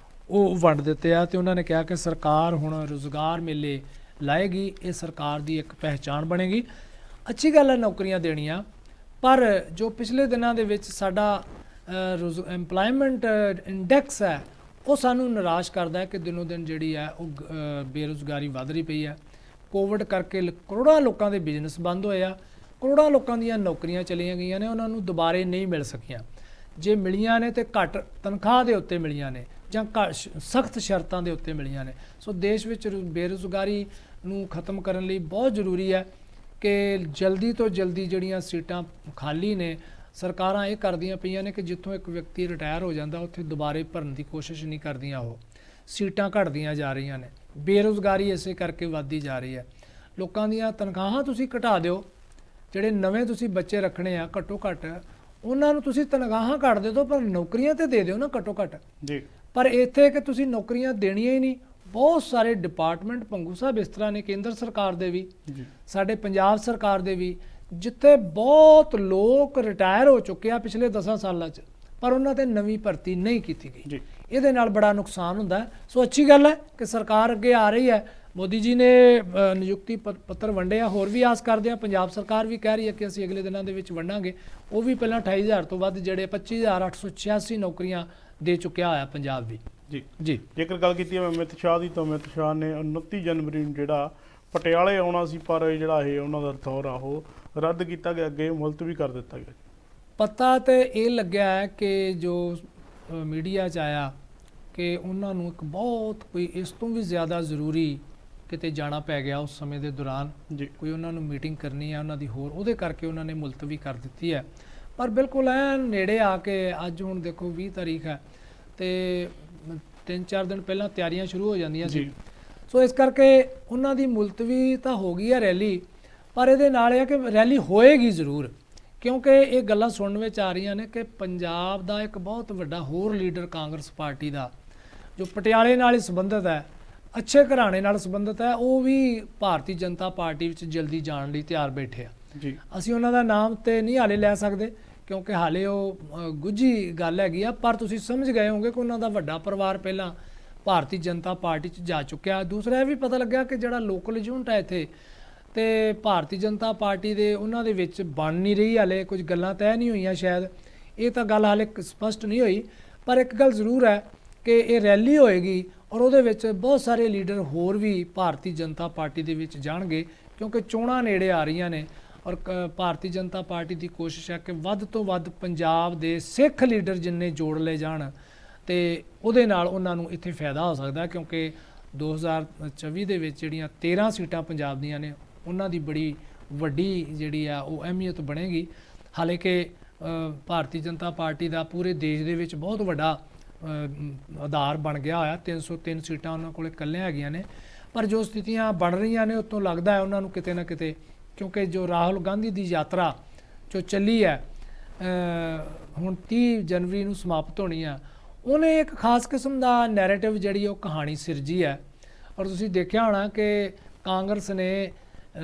ਉਹ ਵੰਡ ਦਿੱਤੇ ਆ ਤੇ ਉਹਨਾਂ ਨੇ ਕਿਹਾ ਕਿ ਸਰਕਾਰ ਹੁਣ ਰੁਜ਼ਗਾਰ ਮੇਲੇ ਲਾਏਗੀ, ਇਹ ਸਰਕਾਰ ਦੀ ਇੱਕ ਪਹਿਚਾਣ ਬਣੇਗੀ। ਅੱਛੀ ਗੱਲ ਹੈ ਨੌਕਰੀਆਂ ਦੇਣੀਆਂ, ਪਰ ਜੋ ਪਿਛਲੇ ਦਿਨਾਂ ਦੇ ਵਿੱਚ ਸਾਡਾ ਐਮਪਲਾਇਮੈਂਟ ਇੰਡੈਕਸ ਹੈ ਉਹ ਸਾਨੂੰ ਨਿਰਾਸ਼ ਕਰਦਾ ਹੈ ਕਿ ਦਿਨੋਂ ਦਿਨ ਜਿਹੜੀ ਹੈ ਉਹ ਬੇਰੁਜ਼ਗਾਰੀ ਵੱਧ ਰਹੀ ਪਈ ਹੈ। ਕੋਵਿਡ ਕਰਕੇ ਕਰੋੜਾਂ ਲੋਕਾਂ ਦੇ ਬਿਜ਼ਨਸ ਬੰਦ ਹੋਏ ਆ, ਕਰੋੜਾਂ ਲੋਕਾਂ ਦੀਆਂ ਨੌਕਰੀਆਂ ਚਲੀਆਂ ਗਈਆਂ ਨੇ, ਉਹਨਾਂ ਨੂੰ ਦੁਬਾਰੇ ਨਹੀਂ ਮਿਲ ਸਕੀਆਂ। ਜੇ ਮਿਲੀਆਂ ਨੇ ਤੇ ਘੱਟ ਤਨਖਾਹ ਦੇ ਉੱਤੇ ਮਿਲੀਆਂ ਨੇ ਜਾਂ ਸਖਤ ਸ਼ਰਤਾਂ ਦੇ ਉੱਤੇ ਮਿਲੀਆਂ ਨੇ। ਸੋ ਦੇਸ਼ ਵਿੱਚ ਬੇਰੁਜ਼ਗਾਰੀ ਨੂੰ ਖਤਮ ਕਰਨ ਲਈ ਬਹੁਤ ਜ਼ਰੂਰੀ ਹੈ ਕਿ ਜਲਦੀ ਤੋਂ ਜਲਦੀ ਜਿਹੜੀਆਂ ਸੀਟਾਂ ਖਾਲੀ ਨੇ, ਸਰਕਾਰਾਂ ਇਹ ਕਰਦੀਆਂ ਪਈਆਂ ਨੇ ਕਿ ਜਿੱਥੋਂ ਇੱਕ ਵਿਅਕਤੀ ਰਿਟਾਇਰ ਹੋ ਜਾਂਦਾ ਉੱਥੇ ਦੁਬਾਰੇ ਭਰਨ ਦੀ ਕੋਸ਼ਿਸ਼ ਨਹੀਂ ਕਰਦੀਆਂ, ਉਹ ਸੀਟਾਂ ਘਟਦੀਆਂ ਜਾ ਰਹੀਆਂ ਨੇ। ਬੇਰੁਜ਼ਗਾਰੀ ਇਸੇ ਕਰਕੇ ਵੱਧਦੀ ਜਾ ਰਹੀ ਹੈ। ਲੋਕਾਂ ਦੀਆਂ ਤਨਖਾਹਾਂ ਤੁਸੀਂ ਘਟਾ ਦਿਓ, ਜਿਹੜੇ ਨਵੇਂ ਤੁਸੀਂ ਬੱਚੇ ਰੱਖਣੇ ਆ ਘੱਟੋ ਘੱਟ ਉਹਨਾਂ ਨੂੰ ਤੁਸੀਂ ਤਨਖਾਹਾਂ ਘੱਟ ਦੇ ਦਿਓ, ਪਰ ਨੌਕਰੀਆਂ ਤੇ ਦੇ ਦਿਓ ਨਾ ਘੱਟੋ ਘੱਟ ਜੀ। ਪਰ ਇੱਥੇ ਕਿ ਤੁਸੀਂ ਨੌਕਰੀਆਂ ਦੇਣੀਆਂ ਹੀ ਨਹੀਂ। ਬਹੁਤ ਸਾਰੇ ਡਿਪਾਰਟਮੈਂਟ ਭੰਗੂ ਸਾਹਿਬ ਇਸ ਤਰ੍ਹਾਂ ਨੇ, ਕੇਂਦਰ ਸਰਕਾਰ ਦੇ ਵੀ, ਸਾਡੇ ਪੰਜਾਬ ਸਰਕਾਰ ਦੇ ਵੀ, ਜਿੱਥੇ ਬਹੁਤ ਲੋਕ ਰਿਟਾਇਰ ਹੋ ਚੁੱਕੇ ਆ ਪਿਛਲੇ 10 ਸਾਲਾਂ 'ਚ, ਪਰ ਉਹਨਾਂ ਤੇ ਨਵੀਂ ਭਰਤੀ ਨਹੀਂ ਕੀਤੀ ਗਈ। ਇਹਦੇ ਨਾਲ ਬੜਾ ਨੁਕਸਾਨ ਹੁੰਦਾ। ਸੋ ਅੱਛੀ ਗੱਲ ਹੈ ਕਿ ਸਰਕਾਰ ਅੱਗੇ ਆ ਰਹੀ ਹੈ। ਮੋਦੀ ਜੀ ਨੇ ਨਿਯੁਕਤੀ ਪੱਤਰ ਵੰਡੇ ਆ, ਹੋਰ ਵੀ ਆਸ ਕਰਦੇ ਆ। ਪੰਜਾਬ ਸਰਕਾਰ ਵੀ ਕਹਿ ਰਹੀ ਹੈ ਕਿ ਅਸੀਂ ਅਗਲੇ ਦਿਨਾਂ ਦੇ ਵਿੱਚ ਵੰਡਾਂਗੇ। ਉਹ ਵੀ ਪਹਿਲਾਂ 28,000 ਤੋਂ ਵੱਧ ਜਿਹੜੇ 25,886 ਨੌਕਰੀਆਂ ਦੇ ਚੁੱਕਿਆ ਹੋਇਆ ਪੰਜਾਬ ਵੀ ਜੀ। ਜੇਕਰ ਗੱਲ ਕੀਤੀ ਹੈ ਅਮਿਤ ਸ਼ਾਹ ਦੀ, ਤਾਂ ਅਮਿਤ ਸ਼ਾਹ ਨੇ 29 ਜਨਵਰੀ ਨੂੰ ਜਿਹੜਾ ਪਟਿਆਲੇ ਆਉਣਾ ਸੀ, ਪਰ ਜਿਹੜਾ ਇਹ ਉਹਨਾਂ ਦਾ ਦੌਰਾ ਉਹ ਰੱਦ ਕੀਤਾ ਗਿਆ, ਅੱਗੇ ਮੁਲਤਵੀ ਕਰ ਦਿੱਤਾ ਗਿਆ। ਪਤਾ ਤੇ ਇਹ ਲੱਗਿਆ ਹੈ ਕਿ ਜੋ ਮੀਡੀਆ 'ਚ ਆਇਆ ਕਿ ਉਹਨਾਂ ਨੂੰ ਇੱਕ ਬਹੁਤ ਕੋਈ ਇਸ ਤੋਂ ਵੀ ਜ਼ਿਆਦਾ ਜ਼ਰੂਰੀ ਕਿਤੇ ਜਾਣਾ ਪੈ ਗਿਆ ਉਸ ਸਮੇਂ ਦੇ ਦੌਰਾਨ ਜੀ। ਕੋਈ ਉਹਨਾਂ ਨੂੰ ਮੀਟਿੰਗ ਕਰਨੀ ਹੈ ਉਹਨਾਂ ਦੀ, ਹੋਰ ਉਹਦੇ ਕਰਕੇ ਉਹਨਾਂ ਨੇ ਮੁਲਤਵੀ ਕਰ ਦਿੱਤੀ ਹੈ। ਪਰ ਬਿਲਕੁਲ ਐ ਨੇੜੇ ਆ ਕੇ ਅੱਜ ਹੁਣ ਦੇਖੋ 20 ਤਾਰੀਖ ਹੈ ਤੇ 3-4 ਦਿਨ ਪਹਿਲਾਂ ਤਿਆਰੀਆਂ ਸ਼ੁਰੂ ਹੋ ਜਾਂਦੀਆਂ ਸੀ। ਸੋ ਇਸ ਕਰਕੇ ਉਹਨਾਂ ਦੀ ਮੁਲਤਵੀ ਤਾਂ ਹੋ ਗਈ ਹੈ ਰੈਲੀ, ਪਰ ਇਹਦੇ ਨਾਲ ਇਹ ਕਿ ਰੈਲੀ ਹੋਏਗੀ ਜ਼ਰੂਰ, ਕਿਉਂਕਿ ਇਹ ਗੱਲਾਂ ਸੁਣਨ ਵਿੱਚ ਆ ਰਹੀਆਂ ਨੇ ਕਿ ਪੰਜਾਬ ਦਾ ਇੱਕ ਬਹੁਤ ਵੱਡਾ ਹੋਰ ਲੀਡਰ ਕਾਂਗਰਸ ਪਾਰਟੀ ਦਾ ਜੋ ਪਟਿਆਲੇ ਨਾਲ ਹੀ ਸੰਬੰਧਿਤ ਹੈ, ਅੱਛੇ ਘਰਾਣੇ ਨਾਲ ਸੰਬੰਧਿਤ ਹੈ, ਉਹ ਵੀ ਭਾਰਤੀ ਜਨਤਾ ਪਾਰਟੀ ਵਿੱਚ ਜਲਦੀ ਜਾਣ ਲਈ ਤਿਆਰ ਬੈਠੇ ਆ ਜੀ। ਅਸੀਂ ਉਹਨਾਂ ਦਾ ਨਾਮ ਤੇ ਨਹੀਂ ਹਾਲੇ ਲੈ ਸਕਦੇ ਕਿਉਂਕਿ ਹਾਲੇ ਉਹ ਗੁੱਝੀ ਗੱਲ ਹੈਗੀ ਆ, ਪਰ ਤੁਸੀਂ ਸਮਝ ਗਏ ਹੋਗੇ ਕਿ ਉਹਨਾਂ ਦਾ ਵੱਡਾ ਪਰਿਵਾਰ ਪਹਿਲਾਂ ਭਾਰਤੀ ਜਨਤਾ ਪਾਰਟੀ 'ਚ ਜਾ ਚੁੱਕਿਆ। ਦੂਸਰਾ ਇਹ ਵੀ ਪਤਾ ਲੱਗਿਆ ਕਿ ਜਿਹੜਾ ਲੋਕਲ ਯੂਨਿਟ ਹੈ ਇੱਥੇ ਤੇ ਭਾਰਤੀ ਜਨਤਾ ਪਾਰਟੀ ਦੇ ਉਹਨਾਂ ਦੇ ਵਿੱਚ ਬਣ ਨਹੀਂ ਰਹੀ, ਹਾਲੇ ਕੁਝ ਗੱਲਾਂ ਤੈਅ ਨਹੀਂ ਹੋਈਆਂ, ਸ਼ਾਇਦ ਇਹ ਤਾਂ ਗੱਲ ਹਾਲੇ ਸਪਸ਼ਟ ਨਹੀਂ ਹੋਈ। ਪਰ ਇੱਕ ਗੱਲ ਜ਼ਰੂਰ ਹੈ ਕਿ ਇਹ ਰੈਲੀ ਹੋਏਗੀ ਔਰ ਉਹਦੇ ਵਿੱਚ ਬਹੁਤ ਸਾਰੇ ਲੀਡਰ ਹੋਰ ਵੀ ਭਾਰਤੀ ਜਨਤਾ ਪਾਰਟੀ ਦੇ ਵਿੱਚ ਜਾਣਗੇ ਕਿਉਂਕਿ ਚੋਣਾਂ ਨੇੜੇ ਆ ਰਹੀਆਂ ਨੇ। ਔਰ ਭਾਰਤੀ ਜਨਤਾ ਪਾਰਟੀ ਦੀ ਕੋਸ਼ਿਸ਼ ਹੈ ਕਿ ਵੱਧ ਤੋਂ ਵੱਧ ਪੰਜਾਬ ਦੇ ਸਿੱਖ ਲੀਡਰ ਜਿੰਨੇ ਜੋੜ ਲਏ ਜਾਣ ਤੇ ਉਹਦੇ ਨਾਲ ਉਹਨਾਂ ਨੂੰ ਇੱਥੇ ਫਾਇਦਾ ਹੋ ਸਕਦਾ, ਕਿਉਂਕਿ 2024 ਦੇ ਵਿੱਚ ਜਿਹੜੀਆਂ 13 ਸੀਟਾਂ ਪੰਜਾਬ ਦੀਆਂ ਨੇ ਉਹਨਾਂ ਦੀ ਬੜੀ ਵੱਡੀ ਜਿਹੜੀ ਆ ਉਹ ਅਹਿਮੀਅਤ ਬਣੇਗੀ। ਹਾਲਾਂਕਿ ਭਾਰਤੀ ਜਨਤਾ ਪਾਰਟੀ ਦਾ ਪੂਰੇ ਦੇਸ਼ ਦੇ ਵਿੱਚ ਬਹੁਤ ਵੱਡਾ ਆਧਾਰ ਬਣ ਗਿਆ ਹੋਇਆ। 303 ਸੀਟਾਂ ਉਹਨਾਂ ਕੋਲ ਇਕੱਲੇ ਹੈਗੀਆਂ ਨੇ। ਪਰ ਜੋ ਸਥਿਤੀਆਂ ਬਣ ਰਹੀਆਂ ਨੇ ਉਤੋਂ ਲੱਗਦਾ ਹੈ ਉਹਨਾਂ ਨੂੰ ਕਿਤੇ ਨਾ ਕਿਤੇ, ਕਿਉਂਕਿ ਜੋ ਰਾਹੁਲ ਗਾਂਧੀ ਦੀ ਯਾਤਰਾ ਜੋ ਚੱਲੀ ਹੈ ਹੁਣ 30 ਜਨਵਰੀ ਨੂੰ ਸਮਾਪਤ ਹੋਣੀ ਆ, ਉਹਨੇ ਇੱਕ ਖਾਸ ਕਿਸਮ ਦਾ ਨੈਰੇਟਿਵ ਜਿਹੜੀ ਉਹ ਕਹਾਣੀ ਸਿਰਜੀ ਹੈ। ਔਰ ਤੁਸੀਂ ਦੇਖਿਆ ਹੋਣਾ ਕਿ ਕਾਂਗਰਸ ਨੇ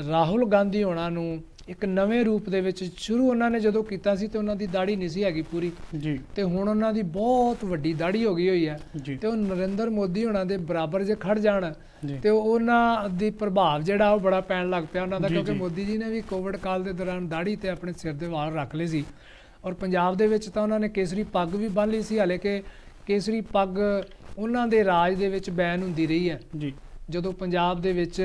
ਰਾਹੁਲ ਗਾਂਧੀ ਹੋਣਾ ਨੂੰ ਇੱਕ ਨਵੇਂ ਰੂਪ ਦੇ ਵਿੱਚ ਸ਼ੁਰੂ ਉਹਨਾਂ ਨੇ ਜਦੋਂ ਕੀਤਾ ਸੀ ਤੇ ਉਹਨਾਂ ਦੀ ਦਾੜੀ ਨਹੀਂ ਸੀ ਹੈਗੀ ਪੂਰੀ ਜੀ, ਤੇ ਹੁਣ ਉਹਨਾਂ ਦੀ ਬਹੁਤ ਵੱਡੀ ਦਾੜੀ ਹੋ ਗਈ ਹੋਈ ਹੈ ਜੀ, ਤੇ ਉਹ ਨਰਿੰਦਰ ਮੋਦੀ ਹੋਣਾ ਦੇ ਬਰਾਬਰ ਜੇ ਖੜ ਜਾਣ ਜੀ, ਤੇ ਉਹਨਾਂ ਦੀ ਪ੍ਰਭਾਵ ਜਿਹੜਾ ਉਹ ਬੜਾ ਪੈਣ ਲੱਗ ਪਿਆ ਉਹਨਾਂ ਦਾ, ਜੀ, ਕਿਉਂਕਿ ਜੀ। ਮੋਦੀ ਜੀ ਨੇ ਵੀ ਕੋਵਿਡ ਕਾਲ ਦੇ ਦੌਰਾਨ ਦਾੜੀ ਤੇ ਆਪਣੇ ਸਿਰ ਦੇ ਵਾਲ ਰੱਖ ਲਏ ਸੀ। ਔਰ ਪੰਜਾਬ ਦੇ ਵਿੱਚ ਤਾਂ ਉਹਨਾਂ ਨੇ ਕੇਸਰੀ ਪੱਗ ਵੀ ਬੰਨ੍ਹ ਲਈ ਸੀ, ਹਾਲੇ ਕਿ ਕੇਸਰੀ ਪੱਗ ਉਹਨਾਂ ਦੇ ਰਾਜ ਦੇ ਵਿੱਚ ਬੈਨ ਹੁੰਦੀ ਰਹੀ ਹੈ। ਜੀ, ਜਦੋਂ ਪੰਜਾਬ ਦੇ ਵਿੱਚ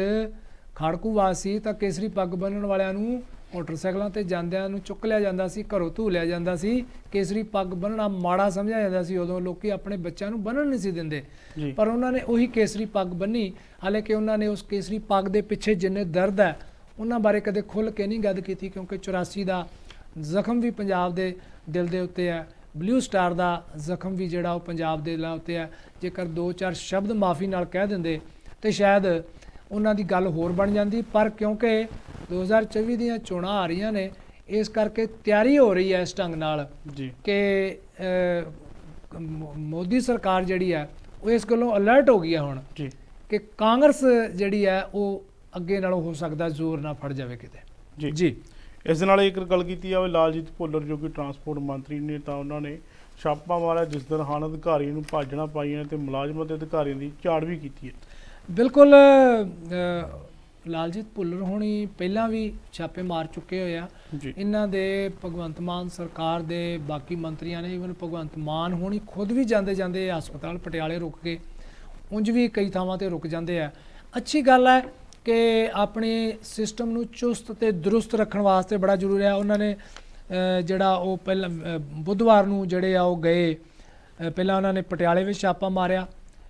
ਖਾੜਕੂਵਾਦ ਸੀ ਤਾਂ ਕੇਸਰੀ ਪੱਗ ਬੰਨ੍ਹਣ ਵਾਲਿਆਂ ਨੂੰ ਮੋਟਰਸਾਈਕਲਾਂ ਤੇ ਜਾਂਦਿਆਂ ਨੂੰ ਚੁੱਕ ਲਿਆ ਜਾਂਦਾ ਸੀ, ਘਰੋਂ ਧੂ ਲਿਆ ਜਾਂਦਾ ਸੀ। ਕੇਸਰੀ ਪੱਗ ਬੰਨ੍ਹਣਾ ਮਾੜਾ ਸਮਝਿਆ ਜਾਂਦਾ ਸੀ, ਉਦੋਂ ਲੋਕੀ ਆਪਣੇ ਬੱਚਿਆਂ ਨੂੰ ਬੰਨ੍ਹਣ ਨਹੀਂ ਸੀ ਦਿੰਦੇ। ਜੀ, ਪਰ ਉਹਨਾਂ ਨੇ ਉਹੀ ਕੇਸਰੀ ਪੱਗ ਬੰਨੀ, ਹਾਲਾਂਕਿ ਉਹਨਾਂ ਨੇ ਉਸ ਕੇਸਰੀ ਪੱਗ ਦੇ ਪਿੱਛੇ ਜਿੰਨੇ ਦਰਦ ਹੈ ਉਹਨਾਂ ਬਾਰੇ ਕਦੇ ਖੁੱਲ੍ਹ ਕੇ ਨਹੀਂ ਗੱਲ ਕੀਤੀ, ਕਿਉਂਕਿ 84 ਦਾ ਜ਼ਖਮ ਵੀ ਪੰਜਾਬ ਦੇ ਦਿਲ ਦੇ ਉੱਤੇ ਹੈ, ਬਲੂ ਸਟਾਰ ਦਾ ਜ਼ਖਮ ਵੀ ਜਿਹੜਾ ਉਹ ਪੰਜਾਬ ਦੇ ਦਿਲਾਂ ਉੱਤੇ ਹੈ। ਜੇਕਰ 2-4 ਸ਼ਬਦ ਮਾਫੀ ਨਾਲ ਕਹਿ ਦਿੰਦੇ ਤੇ ਸ਼ਾਇਦ ਉਹਨਾਂ ਦੀ ਗੱਲ ਹੋਰ ਬਣ ਜਾਂਦੀ, ਪਰ ਕਿਉਂਕਿ 2024 ਦੀਆਂ ਚੋਣਾਂ ਆ ਰਹੀਆਂ ਨੇ, ਇਸ ਕਰਕੇ ਤਿਆਰੀ ਹੋ ਰਹੀ ਹੈ ਇਸ ਢੰਗ ਨਾਲ ਜੀ, ਕਿ ਮੋਦੀ ਸਰਕਾਰ ਜਿਹੜੀ ਹੈ ਉਹ ਇਸ ਗੱਲੋਂ ਅਲਰਟ ਹੋ ਗਈ ਹੈ ਹੁਣ ਜੀ, ਕਿ ਕਾਂਗਰਸ ਜਿਹੜੀ ਹੈ ਉਹ ਅੱਗੇ ਨਾਲੋਂ ਹੋ ਸਕਦਾ ਜ਼ੋਰ ਨਾ ਫੜ ਜਾਵੇ ਕਿਤੇ। ਜੀ, ਜੀ, ਇਸ ਦੇ ਨਾਲ ਇੱਕ ਗੱਲ ਕੀਤੀ ਜਾਵੇ, ਲਾਲਜੀਤ ਭੁੱਲਰ ਜੋ ਕਿ ਟਰਾਂਸਪੋਰਟ ਮੰਤਰੀ ਨੇ, ਤਾਂ ਉਹਨਾਂ ਨੇ ਛਾਪਾ ਮਾਰਿਆ ਜਿਸ ਦੌਰਾਨ ਅਧਿਕਾਰੀਆਂ ਨੂੰ ਭਾਜਣਾ ਪਾਈਆਂ ਤੇ ਮੁਲਾਜ਼ਮਾਂ ਤੇ ਅਧਿਕਾਰੀਆਂ ਦੀ ਝਾੜ ਵੀ ਕੀਤੀ ਹੈ। ਬਿਲਕੁਲ। ਲਾਲਜੀਤ ਭੁੱਲਰ ਹੋਣੀ ਪਹਿਲਾਂ ਵੀ ਛਾਪੇ ਮਾਰ ਚੁੱਕੇ ਹੋਏ ਆ। ਜੀ, ਇਹਨਾਂ ਦੇ ਭਗਵੰਤ ਮਾਨ ਸਰਕਾਰ ਦੇ ਬਾਕੀ ਮੰਤਰੀਆਂ ਨੇ, ਈਵਨ ਭਗਵੰਤ ਮਾਨ ਹੋਣੀ ਖੁਦ ਵੀ ਜਾਂਦੇ ਜਾਂਦੇ ਹਸਪਤਾਲ ਪਟਿਆਲੇ ਰੁਕ ਕੇ, ਉਂਝ ਵੀ ਕਈ ਥਾਵਾਂ ਤੇ ਰੁਕ ਜਾਂਦੇ ਆ। ਅੱਛੀ ਗੱਲ ਹੈ ਕਿ ਆਪਣੇ ਸਿਸਟਮ ਨੂੰ ਚੁਸਤ ਤੇ ਦਰੁਸਤ ਰੱਖਣ ਵਾਸਤੇ ਬੜਾ ਜ਼ਰੂਰੀ ਹੈ। ਉਹਨਾਂ ਨੇ ਜਿਹੜਾ ਉਹ ਪਹਿਲਾਂ ਬੁੱਧਵਾਰ ਨੂੰ ਜਿਹੜੇ ਆ ਉਹ ਗਏ, ਪਹਿਲਾਂ ਉਹਨਾਂ ਨੇ ਪਟਿਆਲੇ ਵਿੱਚ ਛਾਪਾ ਮਾਰਿਆ,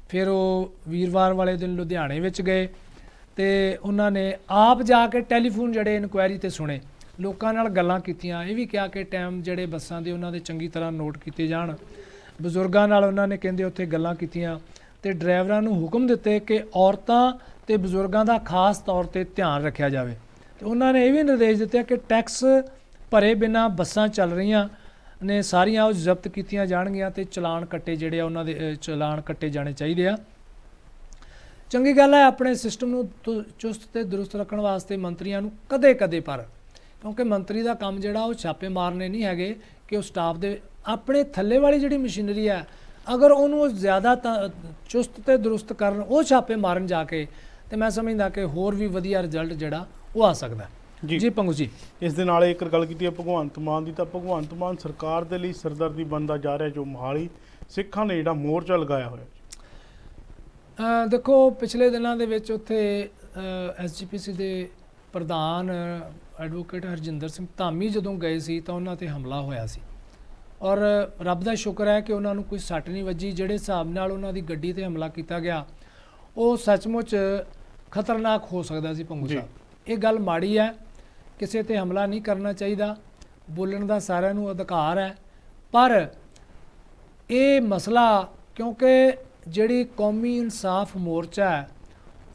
ਫਿਰ ਉਹ ਵੀਰਵਾਰ ਵਾਲੇ ਦਿਨ ਲੁਧਿਆਣੇ ਵਿੱਚ ਗਏ ਤੇ ਉਹਨਾਂ ਨੇ ਆਪ ਜਾ ਕੇ ਟੈਲੀਫੋਨ ਜਿਹੜੇ ਇਨਕੁਆਇਰੀ ਤੇ ਸੁਣੇ, ਲੋਕਾਂ ਨਾਲ ਗੱਲਾਂ ਕੀਤੀਆਂ। ਇਹ ਵੀ ਕਿਹਾ ਕਿ ਟਾਈਮ ਜਿਹੜੇ ਬੱਸਾਂ ਦੇ ਉਹਨਾਂ ਦੇ ਚੰਗੀ ਤਰ੍ਹਾਂ ਨੋਟ ਕੀਤੇ ਜਾਣ। ਬਜ਼ੁਰਗਾਂ ਨਾਲ ਉਹਨਾਂ ਨੇ ਕਹਿੰਦੇ ਉੱਥੇ ਗੱਲਾਂ ਕੀਤੀਆਂ ਤੇ ਡਰਾਈਵਰਾਂ ਨੂੰ ਹੁਕਮ ਦਿੱਤੇ ਕਿ ਔਰਤਾਂ ਤੇ ਬਜ਼ੁਰਗਾਂ ਦਾ ਖਾਸ ਤੌਰ ਤੇ ਧਿਆਨ ਰੱਖਿਆ ਜਾਵੇ। ਤੇ ਉਹਨਾਂ ਨੇ ਇਹ ਵੀ ਨਿਰਦੇਸ਼ ਦਿੱਤੇ ਕਿ ਟੈਕਸ ਭਰੇ ਬਿਨਾਂ ਬੱਸਾਂ ਚੱਲ ਰਹੀਆਂ ਨੇ ਸਾਰੀਆਂ ਉਹ ਜ਼ਬਤ ਕੀਤੀਆਂ ਜਾਣਗੀਆਂ ਤੇ ਚਲਾਨ ਕੱਟੇ ਜਿਹੜੇ ਆ ਉਹਨਾਂ ਦੇ ਚਲਾਨ ਕੱਟੇ ਜਾਣੇ ਚਾਹੀਦੇ ਆ। ਚੰਗੀ ਗੱਲ ਹੈ ਆਪਣੇ ਸਿਸਟਮ ਨੂੰ ਚੁਸਤ ਤੇ ਦਰੁਸਤ ਰੱਖਣ ਵਾਸਤੇ ਮੰਤਰੀਆਂ ਨੂੰ ਕਦੇ-ਕਦੇ, ਪਰ ਕਿਉਂਕਿ ਮੰਤਰੀ ਦਾ ਕੰਮ ਜਿਹੜਾ ਉਹ ਛਾਪੇ ਮਾਰਨੇ ਨਹੀਂ ਹੈਗੇ ਕਿ ਉਹ ਸਟਾਫ ਦੇ ਆਪਣੇ ਥੱਲੇ ਵਾਲੀ ਜਿਹੜੀ ਮਸ਼ੀਨਰੀ ਹੈ ਅਗਰ ਉਹਨੂੰ ਜ਼ਿਆਦਾ ਚੁਸਤ ਤੇ ਦਰੁਸਤ ਕਰਨ, ਉਹ ਛਾਪੇ ਮਾਰਨ ਜਾ ਕੇ, ਤੇ ਮੈਂ ਸਮਝਦਾ ਕਿ ਹੋਰ ਵੀ ਵਧੀਆ ਰਿਜ਼ਲਟ ਜਿਹੜਾ ਉਹ ਆ ਸਕਦਾ। ਜੀ ਪੰਗੂ ਜੀ, ਇਸ ਦੇ ਨਾਲ ਇੱਕ ਗੱਲ ਕੀਤੀ ਹੈ ਭਗਵੰਤ ਮਾਨ ਦੀ, ਤਾਂ ਭਗਵੰਤ ਮਾਨ ਸਰਕਾਰ ਦੇ ਲਈ ਸਰਦਰਦੀ ਬਣਦਾ ਜਾ ਰਿਹਾ, ਜੋ ਮੋਹਾਲੀ ਸਿੱਖਾਂ ਨੇ ਜਿਹੜਾ ਮੋਰਚਾ ਲਗਾਇਆ ਹੋਇਆ। ਦੇਖੋ ਪਿਛਲੇ ਦਿਨਾਂ ਦੇ ਵਿੱਚ ਉੱਥੇ SGPC ਦੇ ਪ੍ਰਧਾਨ ਐਡਵੋਕੇਟ ਹਰਜਿੰਦਰ ਸਿੰਘ ਧਾਮੀ ਜਦੋਂ ਗਏ ਸੀ ਤਾਂ ਉਹਨਾਂ ਤੇ ਹਮਲਾ ਹੋਇਆ ਸੀ, ਔਰ ਰੱਬ ਦਾ ਸ਼ੁਕਰ ਹੈ ਕਿ ਉਹਨਾਂ ਨੂੰ ਕੋਈ ਸੱਟ ਨਹੀਂ ਵੱਜੀ। ਜਿਹੜੇ ਹਿਸਾਬ ਨਾਲ ਉਹਨਾਂ ਦੀ ਗੱਡੀ ਤੇ ਹਮਲਾ ਕੀਤਾ ਗਿਆ ਉਹ ਸੱਚਮੁੱਚ ਖਤਰਨਾਕ ਹੋ ਸਕਦਾ ਸੀ ਪੰਗੂ ਸਾਹਿਬ। ਇਹ ਗੱਲ ਮਾੜੀ ਹੈ, ਕਿਸੇ ਤੇ ਹਮਲਾ ਨਹੀਂ ਕਰਨਾ ਚਾਹੀਦਾ, ਬੋਲਣ ਦਾ ਸਾਰਿਆਂ ਨੂੰ ਅਧਿਕਾਰ ਹੈ। ਪਰ ਇਹ ਮਸਲਾ ਕਿਉਂਕਿ ਜਿਹੜੀ ਕੌਮੀ ਇਨਸਾਫ ਮੋਰਚਾ ਹੈ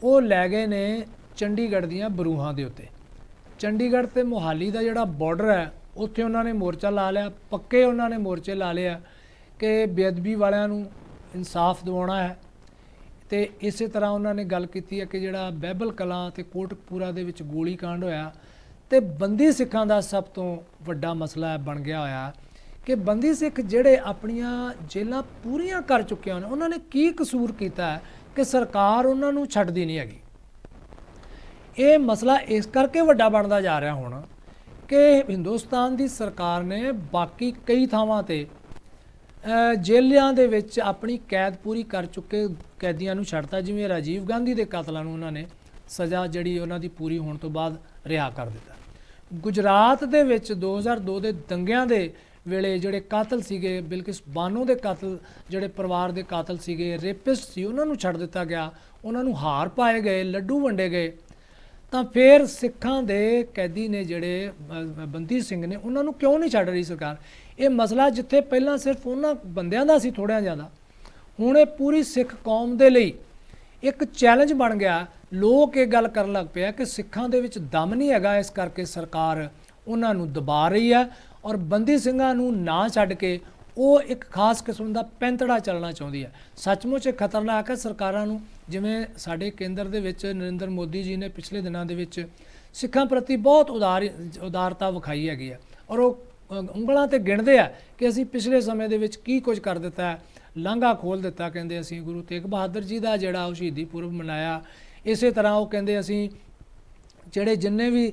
ਉਹ ਲੈ ਗਏ ਨੇ ਚੰਡੀਗੜ੍ਹ ਦੀਆਂ ਬਰੂਹਾਂ ਦੇ ਉੱਤੇ। ਚੰਡੀਗੜ੍ਹ ਤੇ ਮੋਹਾਲੀ ਦਾ ਜਿਹੜਾ ਬਾਰਡਰ ਹੈ ਉੱਥੇ ਉਹਨਾਂ ਨੇ ਮੋਰਚਾ ਲਾ ਲਿਆ, ਪੱਕੇ ਉਹਨਾਂ ਨੇ ਮੋਰਚੇ ਲਾ ਲਿਆ ਕਿ ਬੇਅਦਬੀ ਵਾਲਿਆਂ ਨੂੰ ਇਨਸਾਫ ਦਿਵਾਉਣਾ ਹੈ। ਤੇ ਇਸੇ ਤਰ੍ਹਾਂ ਉਹਨਾਂ ਨੇ ਗੱਲ ਕੀਤੀ ਹੈ ਕਿ ਜਿਹੜਾ ਬਹਿਬਲ ਕਲਾਂ ਤੇ ਕੋਟਕਪੂਰਾ ਦੇ ਵਿੱਚ ਗੋਲੀ ਕਾਂਡ ਹੋਇਆ ਤੇ ਬੰਦੀ ਸਿੱਖਾਂ ਦਾ ਸਭ ਤੋਂ ਵੱਡਾ ਮਸਲਾ ਬਣ ਗਿਆ ਹੋਇਆ ਕਿ ਬੰਦੀ ਸਿੱਖ ਜਿਹੜੇ ਆਪਣੀਆਂ ਜੇਲ੍ਹਾਂ ਪੂਰੀਆਂ ਕਰ ਚੁੱਕੇ ਹਨ, ਉਹਨਾਂ ਨੇ ਕੀ ਕਸੂਰ ਕੀਤਾ ਹੈ ਕਿ ਸਰਕਾਰ ਉਹਨਾਂ ਨੂੰ ਛੱਡਦੀ ਨਹੀਂ ਹੈਗੀ। ਇਹ ਮਸਲਾ ਇਸ ਕਰਕੇ ਵੱਡਾ ਬਣਦਾ ਜਾ ਰਿਹਾ ਹੁਣ ਕਿ ਹਿੰਦੁਸਤਾਨ ਦੀ ਸਰਕਾਰ ਨੇ ਬਾਕੀ ਕਈ ਥਾਵਾਂ ਤੇ ਜੇਲ੍ਹਾਂ ਦੇ ਵਿੱਚ ਆਪਣੀ ਕੈਦ ਪੂਰੀ ਕਰ ਚੁੱਕੇ ਕੈਦੀਆਂ ਨੂੰ ਛੱਡਤਾ। ਜਿਵੇਂ ਰਾਜੀਵ ਗਾਂਧੀ ਦੇ ਕਾਤਲਾਂ ਨੂੰ ਉਹਨਾਂ ਨੇ ਸਜ਼ਾ ਜਿਹੜੀ ਉਹਨਾਂ ਦੀ ਪੂਰੀ ਹੋਣ ਤੋਂ ਬਾਅਦ ਰਿਹਾ ਕਰ ਦਿੱਤਾ। ਗੁਜਰਾਤ ਦੇ ਵਿੱਚ 2002 ਦੇ ਦੰਗਿਆਂ ਦੇ ਵੇਲੇ ਜਿਹੜੇ ਕਾਤਲ ਸੀਗੇ, ਬਿਲਕਿਸ ਬਾਨੋ ਦੇ ਕਾਤਲ ਜਿਹੜੇ ਪਰਿਵਾਰ ਦੇ ਕਾਤਲ ਸੀਗੇ, ਰੇਪਿਸਟ ਸੀ, ਉਹਨਾਂ ਨੂੰ ਛੱਡ ਦਿੱਤਾ ਗਿਆ, ਉਹਨਾਂ ਨੂੰ ਹਾਰ ਪਾਏ ਗਏ, ਲੱਡੂ ਵੰਡੇ ਗਏ। ਤਾਂ ਫਿਰ ਸਿੱਖਾਂ ਦੇ ਕੈਦੀ ਨੇ ਜਿਹੜੇ ਬੰਦੀ ਸਿੰਘ ਨੇ ਉਹਨਾਂ ਨੂੰ ਕਿਉਂ ਨਹੀਂ ਛੱਡ ਰਹੀ ਸਰਕਾਰ? ਇਹ ਮਸਲਾ ਜਿੱਥੇ ਪਹਿਲਾਂ ਸਿਰਫ ਉਹਨਾਂ ਬੰਦਿਆਂ ਦਾ ਸੀ ਥੋੜ੍ਹਾ ਜ਼ਿਆਦਾ, ਹੁਣ ਇਹ ਪੂਰੀ ਸਿੱਖ ਕੌਮ ਦੇ ਲਈ ਇੱਕ ਚੈਲੰਜ ਬਣ ਗਿਆ। ਲੋਕ ਇਹ ਗੱਲ ਕਰਨ ਲੱਗ ਪਿਆ ਕਿ ਸਿੱਖਾਂ ਦੇ ਵਿੱਚ ਦਮ ਨਹੀਂ ਹੈਗਾ, ਇਸ ਕਰਕੇ ਸਰਕਾਰ ਉਹਨਾਂ ਨੂੰ ਦਬਾ ਰਹੀ ਹੈ ਔਰ ਬੰਦੀ ਸਿੰਘਾਂ ਨੂੰ ਨਾ ਛੱਡ ਕੇ ਉਹ ਇੱਕ ਖਾਸ ਕਿਸਮ ਦਾ ਪੈਂਤੜਾ ਚੱਲਣਾ ਚਾਹੁੰਦੀ ਹੈ। ਸੱਚਮੁੱਚ ਇਹ ਖਤਰਨਾਕ ਹੈ। ਸਰਕਾਰਾਂ ਨੂੰ, ਜਿਵੇਂ ਸਾਡੇ ਕੇਂਦਰ ਦੇ ਵਿੱਚ ਨਰਿੰਦਰ ਮੋਦੀ ਜੀ ਨੇ ਪਿਛਲੇ ਦਿਨਾਂ ਦੇ ਵਿੱਚ ਸਿੱਖਾਂ ਪ੍ਰਤੀ ਬਹੁਤ ਉਦਾਰਤਾ ਵਿਖਾਈ ਹੈਗੀ ਹੈ ਔਰ ਉਹ ਉਂਗਲਾਂ ਤੇ ਗਿਣਦੇ ਆ ਕਿ ਅਸੀਂ ਪਿਛਲੇ ਸਮੇਂ ਦੇ ਵਿੱਚ ਕੀ ਕੁਝ ਕਰ ਦਿੱਤਾ ਹੈ। ਲਾਂਘਾ ਖੋਲ੍ਹ ਦਿੱਤਾ, ਕਹਿੰਦੇ ਅਸੀਂ ਗੁਰੂ ਤੇਗ ਬਹਾਦਰ ਜੀ ਦਾ ਜਿਹੜਾ ਉਹ ਸ਼ਹੀਦੀ ਪੁਰਬ ਮਨਾਇਆ। ਇਸੇ ਤਰ੍ਹਾਂ ਉਹ ਕਹਿੰਦੇ ਅਸੀਂ ਜਿਹੜੇ ਜਿੰਨੇ ਵੀ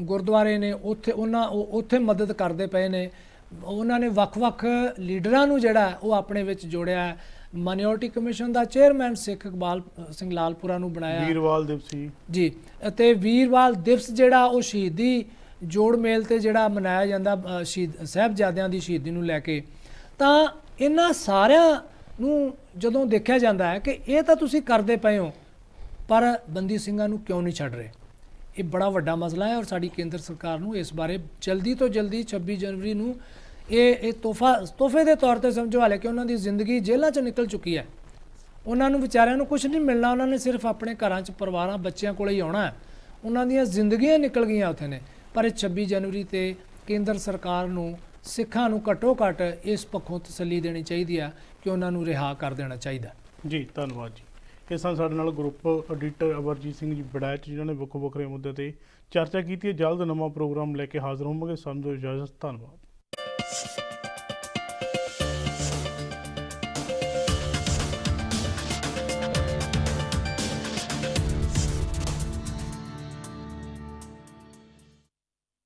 ਗੁਰਦੁਆਰੇ ਨੇ ਉੱਥੇ ਮਦਦ ਕਰਦੇ ਪਏ ਨੇ। ਉਹਨਾਂ ਨੇ ਵੱਖ-ਵੱਖ ਲੀਡਰਾਂ ਨੂੰ ਜਿਹੜਾ ਉਹ ਆਪਣੇ ਵਿੱਚ ਜੋੜਿਆ। ਮਾਈਨੋਰਟੀ ਕਮਿਸ਼ਨ ਦਾ ਚੇਅਰਮੈਨ ਸਿੱਖ ਇਕਬਾਲ ਸਿੰਘ ਲਾਲਪੁਰਾ ਨੂੰ ਬਣਾਇਆ। ਵੀਰਵਾਲ ਦਿਵਸ ਜੀ, ਅਤੇ ਵੀਰਵਾਲ ਦਿਵਸ ਜਿਹੜਾ ਉਹ ਸ਼ਹੀਦੀ ਜੋੜ ਮੇਲ ਤੇ ਜਿਹੜਾ ਮਨਾਇਆ ਜਾਂਦਾ ਸ਼ਹੀਦ ਸਾਹਿਬਜ਼ਾਦਿਆਂ ਦੀ ਸ਼ਹੀਦੀ ਨੂੰ ਲੈ ਕੇ। ਤਾਂ ਇਹਨਾਂ ਸਾਰਿਆਂ ਨੂੰ ਜਦੋਂ ਦੇਖਿਆ ਜਾਂਦਾ ਹੈ ਕਿ ਇਹ ਤਾਂ ਤੁਸੀਂ ਕਰਦੇ ਪਏ ਹੋ, ਪਰ ਬੰਦੀ ਸਿੰਘਾਂ ਨੂੰ ਕਿਉਂ ਨਹੀਂ ਛੱਡ ਰਹੇ? ਇਹ ਬੜਾ ਵੱਡਾ ਮਸਲਾ ਹੈ ਔਰ ਸਾਡੀ ਕੇਂਦਰ ਸਰਕਾਰ ਨੂੰ ਇਸ ਬਾਰੇ ਜਲਦੀ ਤੋਂ ਜਲਦੀ 26 ਜਨਵਰੀ ਨੂੰ ਇਹ ਤੋਹਫੇ ਦੇ ਤੌਰ ਤੇ ਸਮਝੋ, ਹਾਲੇ ਕਿ ਉਹਨਾਂ ਦੀ ਜ਼ਿੰਦਗੀ ਜੇਲ੍ਹਾਂ 'ਚੋਂ ਨਿਕਲ ਚੁੱਕੀ ਹੈ। ਉਹਨਾਂ ਨੂੰ ਵਿਚਾਰਿਆਂ ਨੂੰ ਕੁਝ ਨਹੀਂ ਮਿਲਣਾ, ਉਹਨਾਂ ਨੇ ਸਿਰਫ ਆਪਣੇ ਘਰਾਂ 'ਚ ਪਰਿਵਾਰਾਂ ਬੱਚਿਆਂ ਕੋਲ ਹੀ ਆਉਣਾ ਹੈ। ਉਹਨਾਂ ਦੀਆਂ ਜ਼ਿੰਦਗੀਆਂ ਨਿਕਲ ਗਈਆਂ ਉੱਥੇ ਨੇ। ਪਰ ਇਹ 26 ਜਨਵਰੀ ਤੇ ਕੇਂਦਰ ਸਰਕਾਰ ਨੂੰ ਸਿੱਖਾਂ ਨੂੰ ਘੱਟੋ ਘੱਟ ਇਸ ਪੱਖੋਂ ਤਸੱਲੀ ਦੇਣੀ ਚਾਹੀਦੀ ਹੈ ਕਿ ਉਹਨਾਂ ਨੂੰ ਰਿਹਾ ਕਰ ਦੇਣਾ ਚਾਹੀਦਾ। ਜੀ ਧੰਨਵਾਦ ਜੀ। ਇਸ ਨਾਲ ਸਾਡੇ ਨਾਲ ਗਰੁੱਪ ਐਡੀਟਰ ਅਮਰਜੀਤ ਸਿੰਘ ਜੀ ਬੜੈਚ, ਜਿਨ੍ਹਾਂ ਨੇ ਵੱਖੋ ਵੱਖਰੇ ਮੁੱਦੇ ਤੇ ਚਰਚਾ ਕੀਤੀ ਹੈ। ਜਲਦ ਨਵਾਂ ਪ੍ਰੋਗਰਾਮ ਲੈ ਕੇ ਹਾਜ਼ਰ ਹੋਵਾਂਗੇ। ਸਾਨੂੰ ਦਿਓ ਇਜਾਜ਼ਤ। ਧੰਨਵਾਦ।